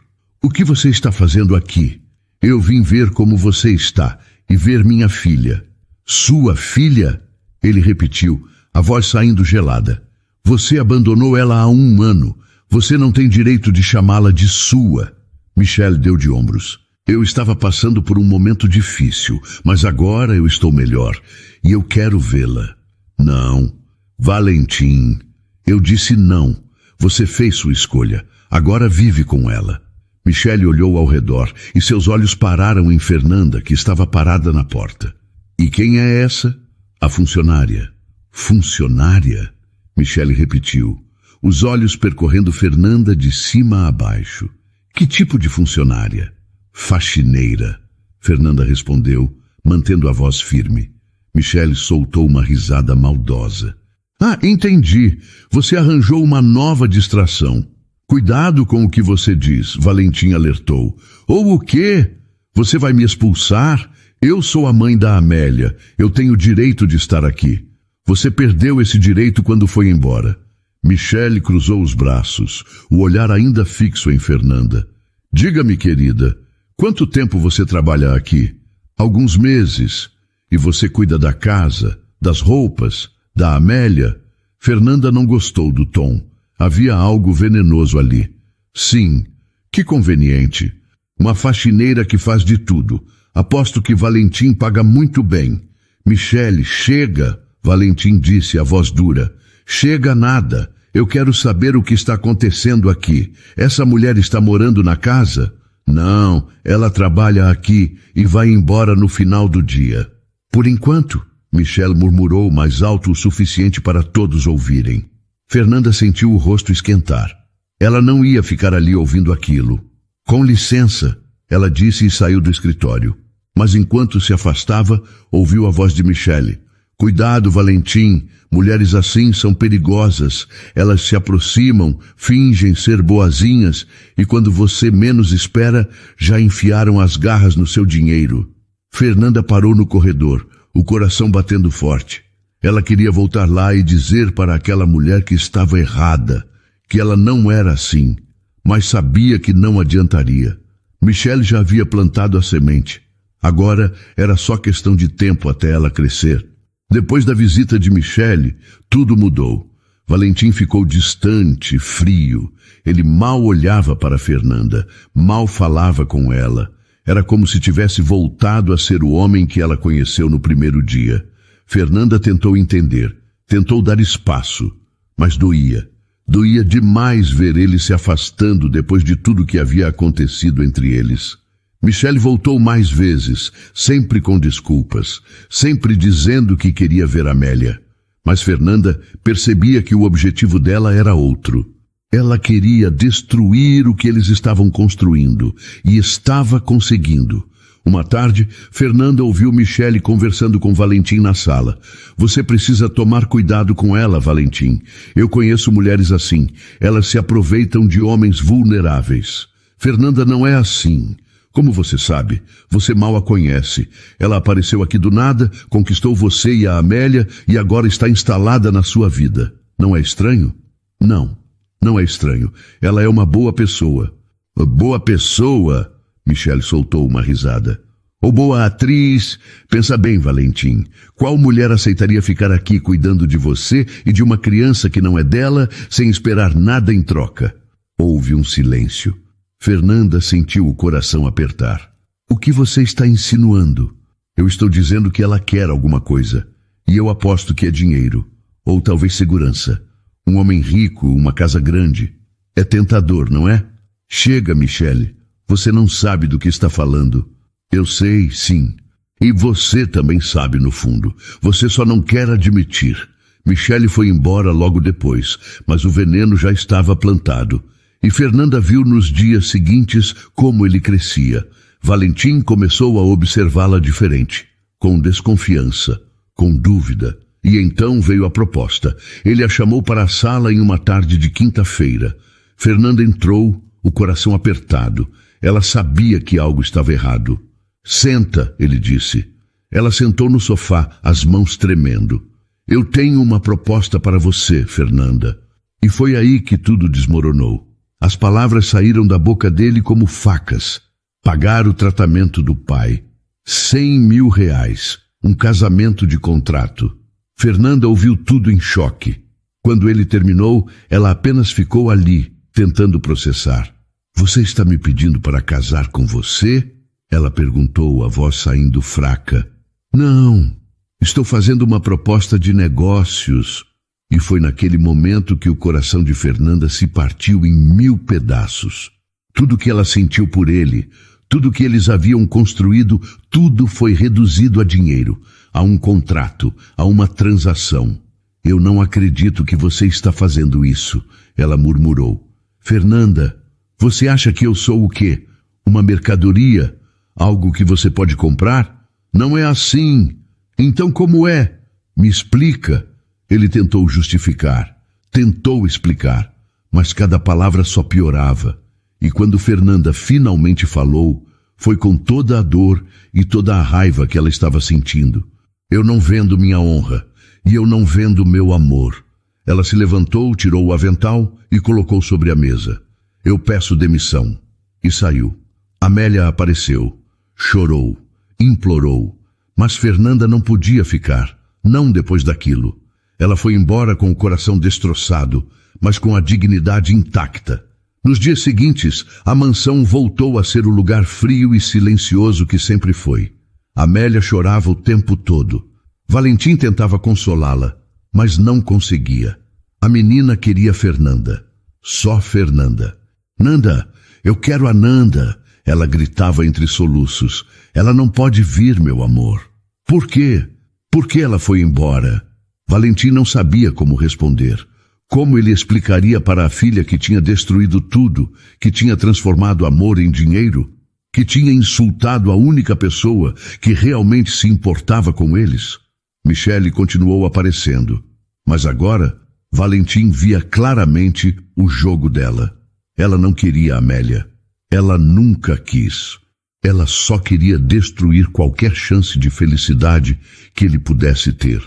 Speaker 1: O que você está fazendo aqui? Eu vim ver como você está, e ver minha filha. Sua filha? Ele repetiu, a voz saindo gelada. Você abandonou ela há 1 ano. Você não tem direito de chamá-la de sua. Michelle deu de ombros. Eu estava passando por um momento difícil, mas agora eu estou melhor e eu quero vê-la. Não, Valentim. Eu disse não. Você fez sua escolha. Agora vive com ela. Michelle olhou ao redor e seus olhos pararam em Fernanda, que estava parada na porta. E quem é essa? A funcionária. Funcionária? Michelle repetiu, os olhos percorrendo Fernanda de cima a baixo. Que tipo de funcionária? Faxineira, Fernanda respondeu, mantendo a voz firme. Michele soltou uma risada maldosa. Ah, entendi. Você arranjou uma nova distração. Cuidado com o que você diz, Valentim alertou. Ou o quê? Você vai me expulsar? Eu sou a mãe da Amélia. Eu tenho o direito de estar aqui. Você perdeu esse direito quando foi embora. Michele cruzou os braços, o olhar ainda fixo em Fernanda. Diga-me, querida, quanto tempo você trabalha aqui? Alguns meses. E você cuida da casa, das roupas, da Amélia? Fernanda não gostou do tom. Havia algo venenoso ali. Sim, que conveniente. Uma faxineira que faz de tudo. Aposto que Valentim paga muito bem. Michele, chega, Valentim disse a voz dura. Chega nada. Eu quero saber o que está acontecendo aqui. Essa mulher está morando na casa? Não, ela trabalha aqui e vai embora no final do dia. Por enquanto, Michele murmurou mais alto o suficiente para todos ouvirem. Fernanda sentiu o rosto esquentar. Ela não ia ficar ali ouvindo aquilo. Com licença, ela disse e saiu do escritório. Mas enquanto se afastava, ouviu a voz de Michele. Cuidado, Valentim, mulheres assim são perigosas. Elas se aproximam, fingem ser boazinhas e quando você menos espera, já enfiaram as garras no seu dinheiro. Fernanda parou no corredor, o coração batendo forte. Ela queria voltar lá e dizer para aquela mulher que estava errada, que ela não era assim, mas sabia que não adiantaria. Michele já havia plantado a semente. Agora era só questão de tempo até ela crescer. Depois da visita de Michele, tudo mudou. Valentim ficou distante, frio. Ele mal olhava para Fernanda, mal falava com ela. Era como se tivesse voltado a ser o homem que ela conheceu no primeiro dia. Fernanda tentou entender, tentou dar espaço, mas doía. Doía demais ver ele se afastando depois de tudo que havia acontecido entre eles. Michele voltou mais vezes, sempre com desculpas, sempre dizendo que queria ver Amélia. Mas Fernanda percebia que o objetivo dela era outro. Ela queria destruir o que eles estavam construindo, e estava conseguindo. Uma tarde, Fernanda ouviu Michele conversando com Valentim na sala. Você precisa tomar cuidado com ela, Valentim. Eu conheço mulheres assim. Elas se aproveitam de homens vulneráveis. Fernanda não é assim. Como você sabe, você mal a conhece. Ela apareceu aqui do nada, conquistou você e a Amélia e agora está instalada na sua vida. Não é estranho? Não, não é estranho. Ela é uma boa pessoa. Boa pessoa? Michele soltou uma risada. Ou boa atriz? Pensa bem, Valentim. Qual mulher aceitaria ficar aqui cuidando de você e de uma criança que não é dela, sem esperar nada em troca? Houve um silêncio. Fernanda sentiu o coração apertar. O que você está insinuando? Eu estou dizendo que ela quer alguma coisa. E eu aposto que é dinheiro. Ou talvez segurança. Um homem rico, uma casa grande. É tentador, não é? Chega, Michele. Você não sabe do que está falando. Eu sei, sim. E você também sabe no fundo. Você só não quer admitir. Michele foi embora logo depois, mas o veneno já estava plantado. E Fernanda viu nos dias seguintes como ele crescia. Valentim começou a observá-la diferente, com desconfiança, com dúvida. E então veio a proposta. Ele a chamou para a sala em uma tarde de quinta-feira. Fernanda entrou, o coração apertado. Ela sabia que algo estava errado. Senta, ele disse. Ela sentou no sofá, as mãos tremendo. Eu tenho uma proposta para você, Fernanda. E foi aí que tudo desmoronou. As palavras saíram da boca dele como facas. Pagar o tratamento do pai. 100 mil reais. Um casamento de contrato. Fernanda ouviu tudo em choque. Quando ele terminou, ela apenas ficou ali, tentando processar. Você está me pedindo para casar com você? Ela perguntou, a voz saindo fraca. Não, estou fazendo uma proposta de negócios. E foi naquele momento que o coração de Fernanda se partiu em 1000 pedaços. Tudo que ela sentiu por ele, tudo que eles haviam construído, tudo foi reduzido a dinheiro, a um contrato, a uma transação. Eu não acredito que você está fazendo isso, ela murmurou. Fernanda, você acha que eu sou o quê? Uma mercadoria? Algo que você pode comprar? Não é assim. Então como é? Me explica. Ele tentou justificar, tentou explicar, mas cada palavra só piorava. E quando Fernanda finalmente falou, foi com toda a dor e toda a raiva que ela estava sentindo. Eu não vendo minha honra, e eu não vendo meu amor. Ela se levantou, tirou o avental e colocou sobre a mesa. Eu peço demissão. E saiu. Amélia apareceu, chorou, implorou, mas Fernanda não podia ficar, não depois daquilo. Ela foi embora com o coração destroçado, mas com a dignidade intacta. Nos dias seguintes, a mansão voltou a ser o lugar frio e silencioso que sempre foi. Amélia chorava o tempo todo. Valentim tentava consolá-la, mas não conseguia. A menina queria Fernanda. Só Fernanda. Nanda, eu quero a Nanda, ela gritava entre soluços. Ela não pode vir, meu amor. Por quê? Por que ela foi embora? Valentim não sabia como responder. Como ele explicaria para a filha que tinha destruído tudo, que tinha transformado amor em dinheiro, que tinha insultado a única pessoa que realmente se importava com eles? Michele continuou aparecendo, mas agora Valentim via claramente o jogo dela. Ela não queria Amélia. Ela nunca quis. Ela só queria destruir qualquer chance de felicidade que ele pudesse ter.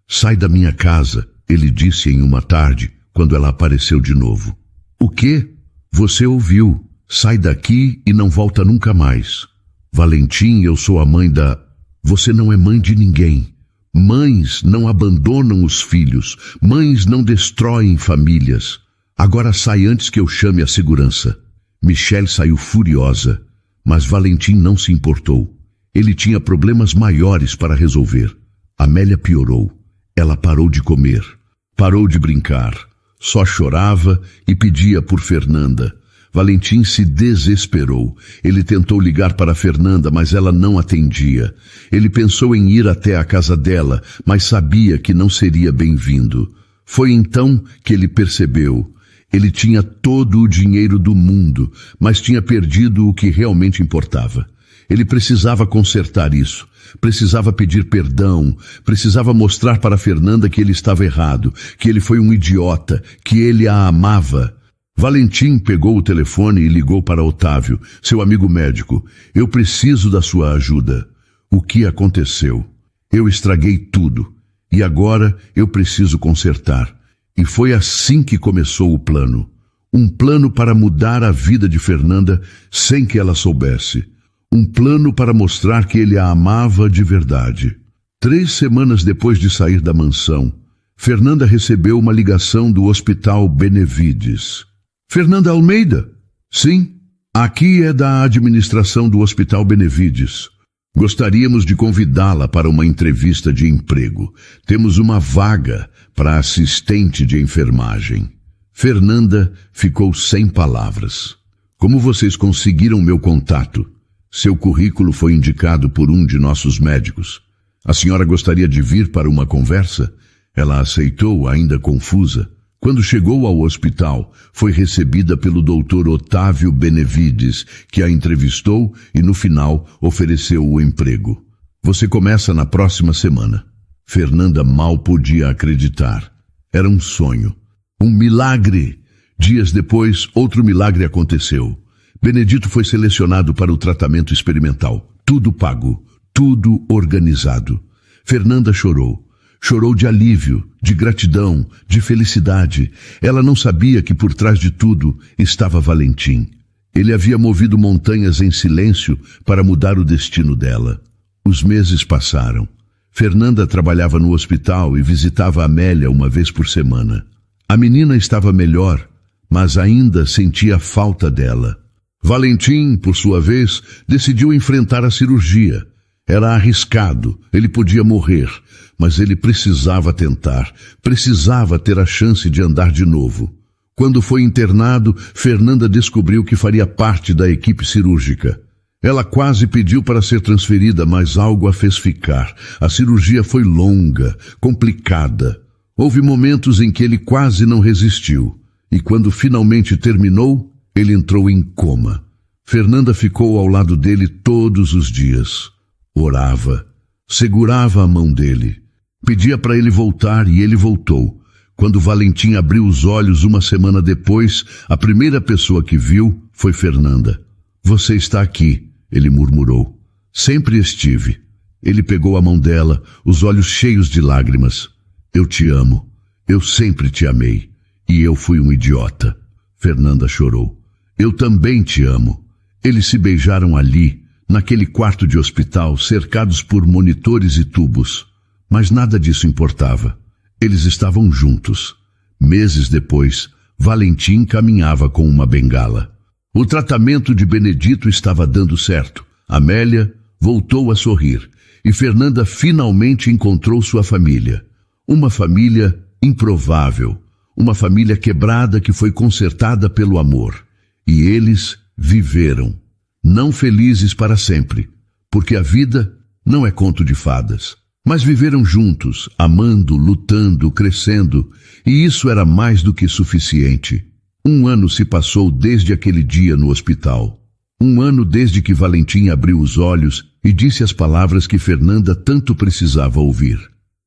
Speaker 1: Sai da minha casa, ele disse em uma tarde, quando ela apareceu de novo. O quê? Você ouviu. Sai daqui e não volta nunca mais. Valentim, eu sou a mãe da... Você não é mãe de ninguém. Mães não abandonam os filhos. Mães não destroem famílias. Agora sai antes que eu chame a segurança. Michele saiu furiosa, mas Valentim não se importou. Ele tinha problemas maiores para resolver. Amélia piorou. Ela parou de comer, parou de brincar, só chorava e pedia por Fernanda. Valentim se desesperou. Ele tentou ligar para Fernanda, mas ela não atendia. Ele pensou em ir até a casa dela, mas sabia que não seria bem-vindo. Foi então que ele percebeu. Ele tinha todo o dinheiro do mundo, mas tinha perdido o que realmente importava. Ele precisava consertar isso, precisava pedir perdão, precisava mostrar para Fernanda que ele estava errado, que ele foi um idiota, que ele a amava. Valentim pegou o telefone e ligou para Otávio, seu amigo médico. Eu preciso da sua ajuda. O que aconteceu? Eu estraguei tudo, e agora eu preciso consertar. E foi assim que começou o plano. Um plano para mudar a vida de Fernanda sem que ela soubesse. Um plano para mostrar que ele a amava de verdade. 3 semanas depois de sair da mansão, Fernanda recebeu uma ligação do Hospital Benevides. Fernanda Almeida? Sim, aqui é da administração do Hospital Benevides. Gostaríamos de convidá-la para uma entrevista de emprego. Temos uma vaga para assistente de enfermagem. Fernanda ficou sem palavras. Como vocês conseguiram meu contato? Seu currículo foi indicado por um de nossos médicos. A senhora gostaria de vir para uma conversa? Ela aceitou, ainda confusa. Quando chegou ao hospital, foi recebida pelo Dr. Otávio Benevides, que a entrevistou e, no final, ofereceu o emprego. Você começa na próxima semana. Fernanda mal podia acreditar. Era um sonho. Um milagre. Dias depois, outro milagre aconteceu. Benedito foi selecionado para o tratamento experimental. Tudo pago, tudo organizado. Fernanda chorou. Chorou de alívio, de gratidão, de felicidade. Ela não sabia que por trás de tudo estava Valentim. Ele havia movido montanhas em silêncio para mudar o destino dela. Os meses passaram. Fernanda trabalhava no hospital e visitava Amélia uma vez por semana. A menina estava melhor, mas ainda sentia falta dela. Valentim, por sua vez, decidiu enfrentar a cirurgia. Era arriscado, ele podia morrer, mas ele precisava tentar, precisava ter a chance de andar de novo. Quando foi internado, Fernanda descobriu que faria parte da equipe cirúrgica. Ela quase pediu para ser transferida, mas algo a fez ficar. A cirurgia foi longa, complicada. Houve momentos em que ele quase não resistiu, e quando finalmente terminou, ele entrou em coma. Fernanda ficou ao lado dele todos os dias. Orava, Segurava a mão dele. Pedia para ele voltar e ele voltou. Quando Valentim abriu os olhos uma semana depois, a primeira pessoa que viu foi Fernanda. Você está aqui, ele murmurou. Sempre estive. Ele pegou a mão dela, os olhos cheios de lágrimas. Eu te amo. Eu sempre te amei. E eu fui um idiota. Fernanda chorou. Eu também te amo. Eles se beijaram ali, naquele quarto de hospital, cercados por monitores e tubos. Mas nada disso importava. Eles estavam juntos. Meses depois, Valentim caminhava com uma bengala. O tratamento de Benedito estava dando certo. Amélia voltou a sorrir. E Fernanda finalmente encontrou sua família. Uma família improvável. Uma família quebrada que foi consertada pelo amor. E eles viveram. Não felizes para sempre. Porque a vida não é conto de fadas. Mas viveram juntos, amando, lutando, crescendo, e isso era mais do que suficiente. 1 ano se passou desde aquele dia no hospital. 1 ano desde que Valentim abriu os olhos e disse as palavras que Fernanda tanto precisava ouvir.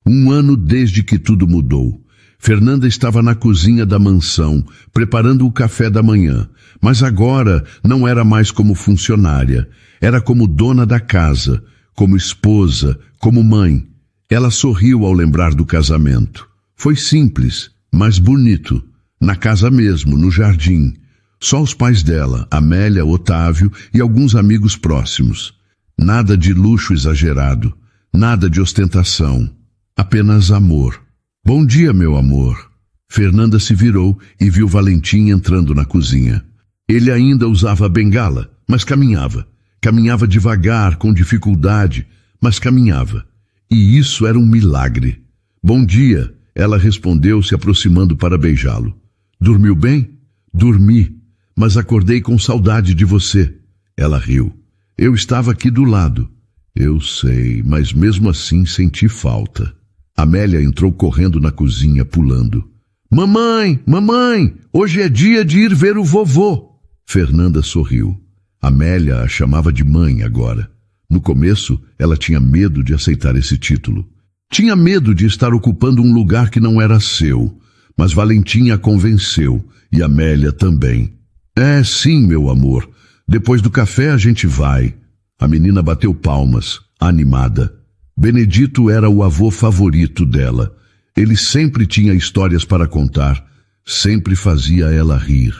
Speaker 1: 1 ano desde que tudo mudou. Fernanda estava na cozinha da mansão, preparando o café da manhã, mas agora não era mais como funcionária, era como dona da casa, como esposa, como mãe. Ela sorriu ao lembrar do casamento. Foi simples, mas bonito. Na casa mesmo, no jardim. Só os pais dela, Amélia, Otávio e alguns amigos próximos. Nada de luxo exagerado, nada de ostentação. Apenas amor. Bom dia, meu amor. Fernanda se virou e viu Valentim entrando na cozinha. Ele ainda usava a bengala, mas caminhava. Caminhava devagar, com dificuldade, mas caminhava. E isso era um milagre. Bom dia, ela respondeu, se aproximando para beijá-lo. Dormiu bem? Dormi, mas acordei com saudade de você. Ela riu. Eu estava aqui do lado. Eu sei, mas mesmo assim senti falta. Amélia entrou correndo na cozinha, pulando. Mamãe, mamãe, hoje é dia de ir ver o vovô. Fernanda sorriu. Amélia a chamava de mãe agora. No começo, ela tinha medo de aceitar esse título. Tinha medo de estar ocupando um lugar que não era seu. Mas Valentim a convenceu, e Amélia também. É, sim, meu amor. Depois do café a gente vai. A menina bateu palmas, animada. Benedito era o avô favorito dela. Ele sempre tinha histórias para contar. Sempre fazia ela rir.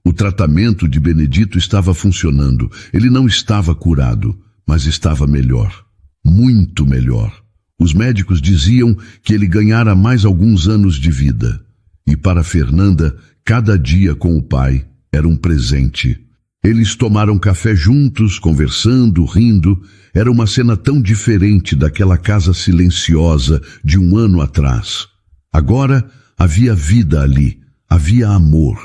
Speaker 1: O tratamento de Benedito estava funcionando. Ele não estava curado, mas estava melhor. Muito melhor. Os médicos diziam que ele ganhara mais alguns anos de vida. E para Fernanda, cada dia com o pai era um presente. Eles tomaram café juntos, conversando, rindo. Era uma cena tão diferente daquela casa silenciosa de 1 ano atrás. Agora havia vida ali, havia amor.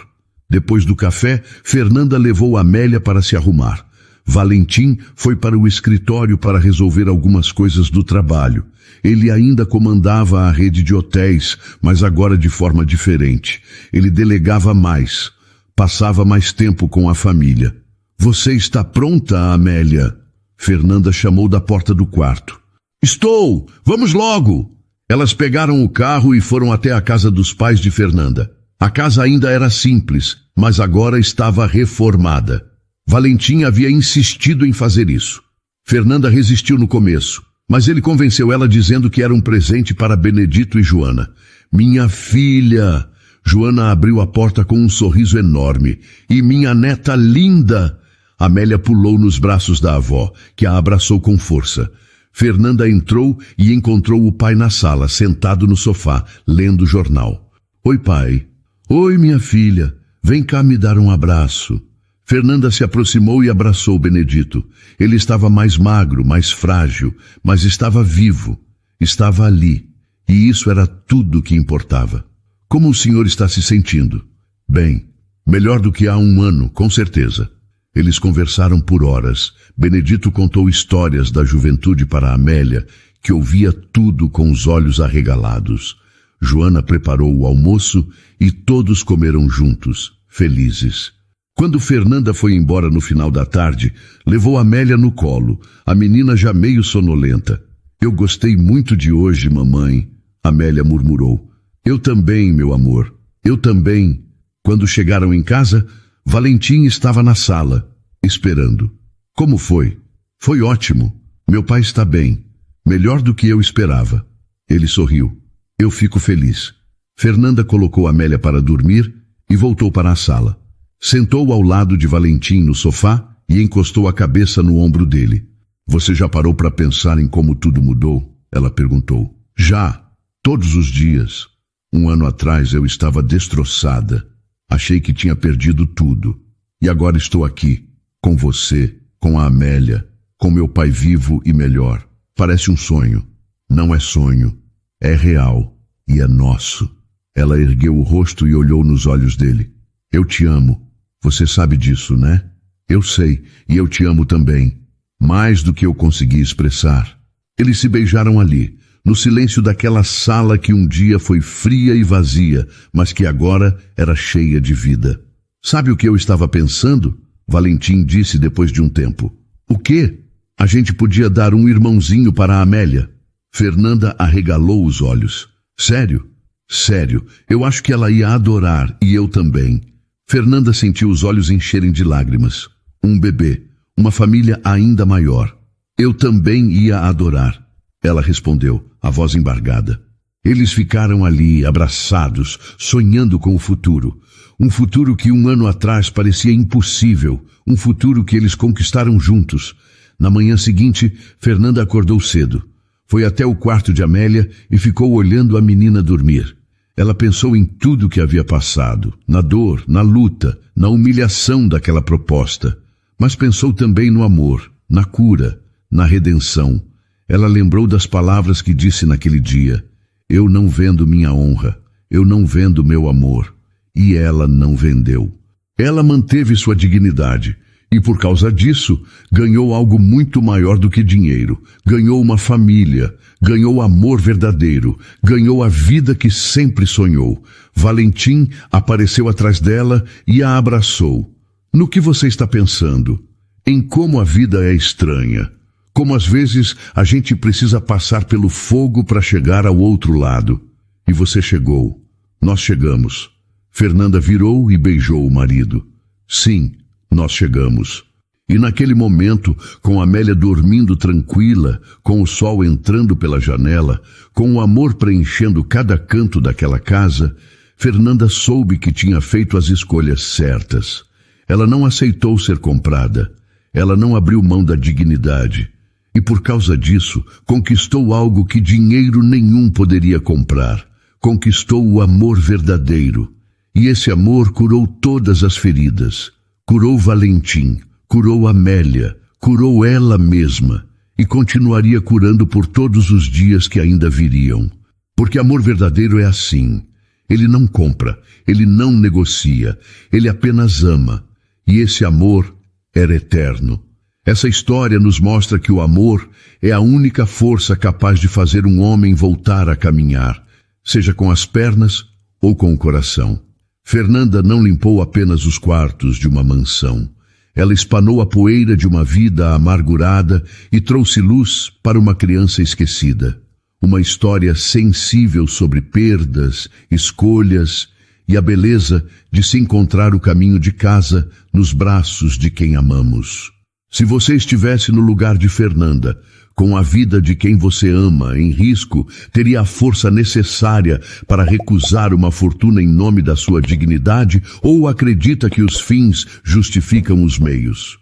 Speaker 1: Depois do café, Fernanda levou Amélia para se arrumar. Valentim foi para o escritório para resolver algumas coisas do trabalho. Ele ainda comandava a rede de hotéis, mas agora de forma diferente. Ele delegava mais, passava mais tempo com a família. Você está pronta, Amélia? Fernanda chamou da porta do quarto. Estou! Vamos logo! Elas pegaram o carro e foram até a casa dos pais de Fernanda. A casa ainda era simples, mas agora estava reformada. Valentim havia insistido em fazer isso. Fernanda resistiu no começo, mas ele convenceu ela dizendo que era um presente para Benedito e Joana. Minha filha! Joana abriu a porta com um sorriso enorme. E minha neta linda! Amélia pulou nos braços da avó, que a abraçou com força. Fernanda entrou e encontrou o pai na sala, sentado no sofá, lendo o jornal. Oi, pai. Oi, minha filha. Vem cá me dar um abraço. Fernanda se aproximou e abraçou Benedito. Ele estava mais magro, mais frágil, mas estava vivo. Estava ali. E isso era tudo que importava. Como o senhor está se sentindo? Bem, melhor do que há 1 ano, com certeza. Eles conversaram por horas. Benedito contou histórias da juventude para Amélia, que ouvia tudo com os olhos arregalados. Joana preparou o almoço e todos comeram juntos, felizes. Quando Fernanda foi embora no final da tarde, levou Amélia no colo, a menina já meio sonolenta. Eu gostei muito de hoje, mamãe, Amélia murmurou. Eu também, meu amor, eu também. Quando chegaram em casa, Valentim estava na sala, esperando. Como foi? Foi ótimo. Meu pai está bem. Melhor do que eu esperava. Ele sorriu. Eu fico feliz. Fernanda colocou Amélia para dormir e voltou para a sala. Sentou ao lado de Valentim no sofá e encostou a cabeça no ombro dele. Você já parou para pensar em como tudo mudou? Ela perguntou. Já, todos os dias. 1 ano atrás eu estava destroçada. Achei que tinha perdido tudo. E agora estou aqui, com você, com a Amélia, com meu pai vivo e melhor. Parece um sonho. Não é sonho. É real. E é nosso. Ela ergueu o rosto e olhou nos olhos dele. Eu te amo. Você sabe disso, né? Eu sei, e eu te amo também. Mais do que eu consegui expressar. Eles se beijaram ali, no silêncio daquela sala que um dia foi fria e vazia, mas que agora era cheia de vida. Sabe o que eu estava pensando? Valentim disse depois de um tempo. O quê? A gente podia dar um irmãozinho para a Amélia. Fernanda arregalou os olhos. Sério? Sério, eu acho que ela ia adorar, e eu também. Fernanda sentiu os olhos encherem de lágrimas. Um bebê, uma família ainda maior. Eu também ia adorar. Ela respondeu, a voz embargada. Eles ficaram ali, abraçados, sonhando com o futuro. Um futuro que 1 ano atrás parecia impossível. Um futuro que eles conquistaram juntos. Na manhã seguinte, Fernanda acordou cedo. Foi até o quarto de Amélia e ficou olhando a menina dormir. Ela pensou em tudo que havia passado, na dor, na luta, na humilhação daquela proposta. Mas pensou também no amor, na cura, na redenção. Ela lembrou das palavras que disse naquele dia. Eu não vendo minha honra, eu não vendo meu amor. E ela não vendeu. Ela manteve sua dignidade. E por causa disso, ganhou algo muito maior do que dinheiro. Ganhou uma família, ganhou amor verdadeiro, ganhou a vida que sempre sonhou. Valentim apareceu atrás dela e a abraçou. No que você está pensando? Em como a vida é estranha. Como às vezes a gente precisa passar pelo fogo para chegar ao outro lado. E você chegou. Nós chegamos. Fernanda virou e beijou o marido. Sim. Nós chegamos. E naquele momento, com Amélia dormindo tranquila, com o sol entrando pela janela, com o amor preenchendo cada canto daquela casa, Fernanda soube que tinha feito as escolhas certas. Ela não aceitou ser comprada. Ela não abriu mão da dignidade. E por causa disso, conquistou algo que dinheiro nenhum poderia comprar. Conquistou o amor verdadeiro. E esse amor curou todas as feridas. Curou Valentim, curou Amélia, curou ela mesma e continuaria curando por todos os dias que ainda viriam. Porque amor verdadeiro é assim. Ele não compra, ele não negocia, ele apenas ama. E esse amor era eterno. Essa história nos mostra que o amor é a única força capaz de fazer um homem voltar a caminhar, seja com as pernas ou com o coração. Fernanda não limpou apenas os quartos de uma mansão. Ela espanou a poeira de uma vida amargurada e trouxe luz para uma criança esquecida. Uma história sensível sobre perdas, escolhas e a beleza de se encontrar o caminho de casa nos braços de quem amamos. Se você estivesse no lugar de Fernanda, com a vida de quem você ama em risco, teria a força necessária para recusar uma fortuna em nome da sua dignidade ou acredita que os fins justificam os meios?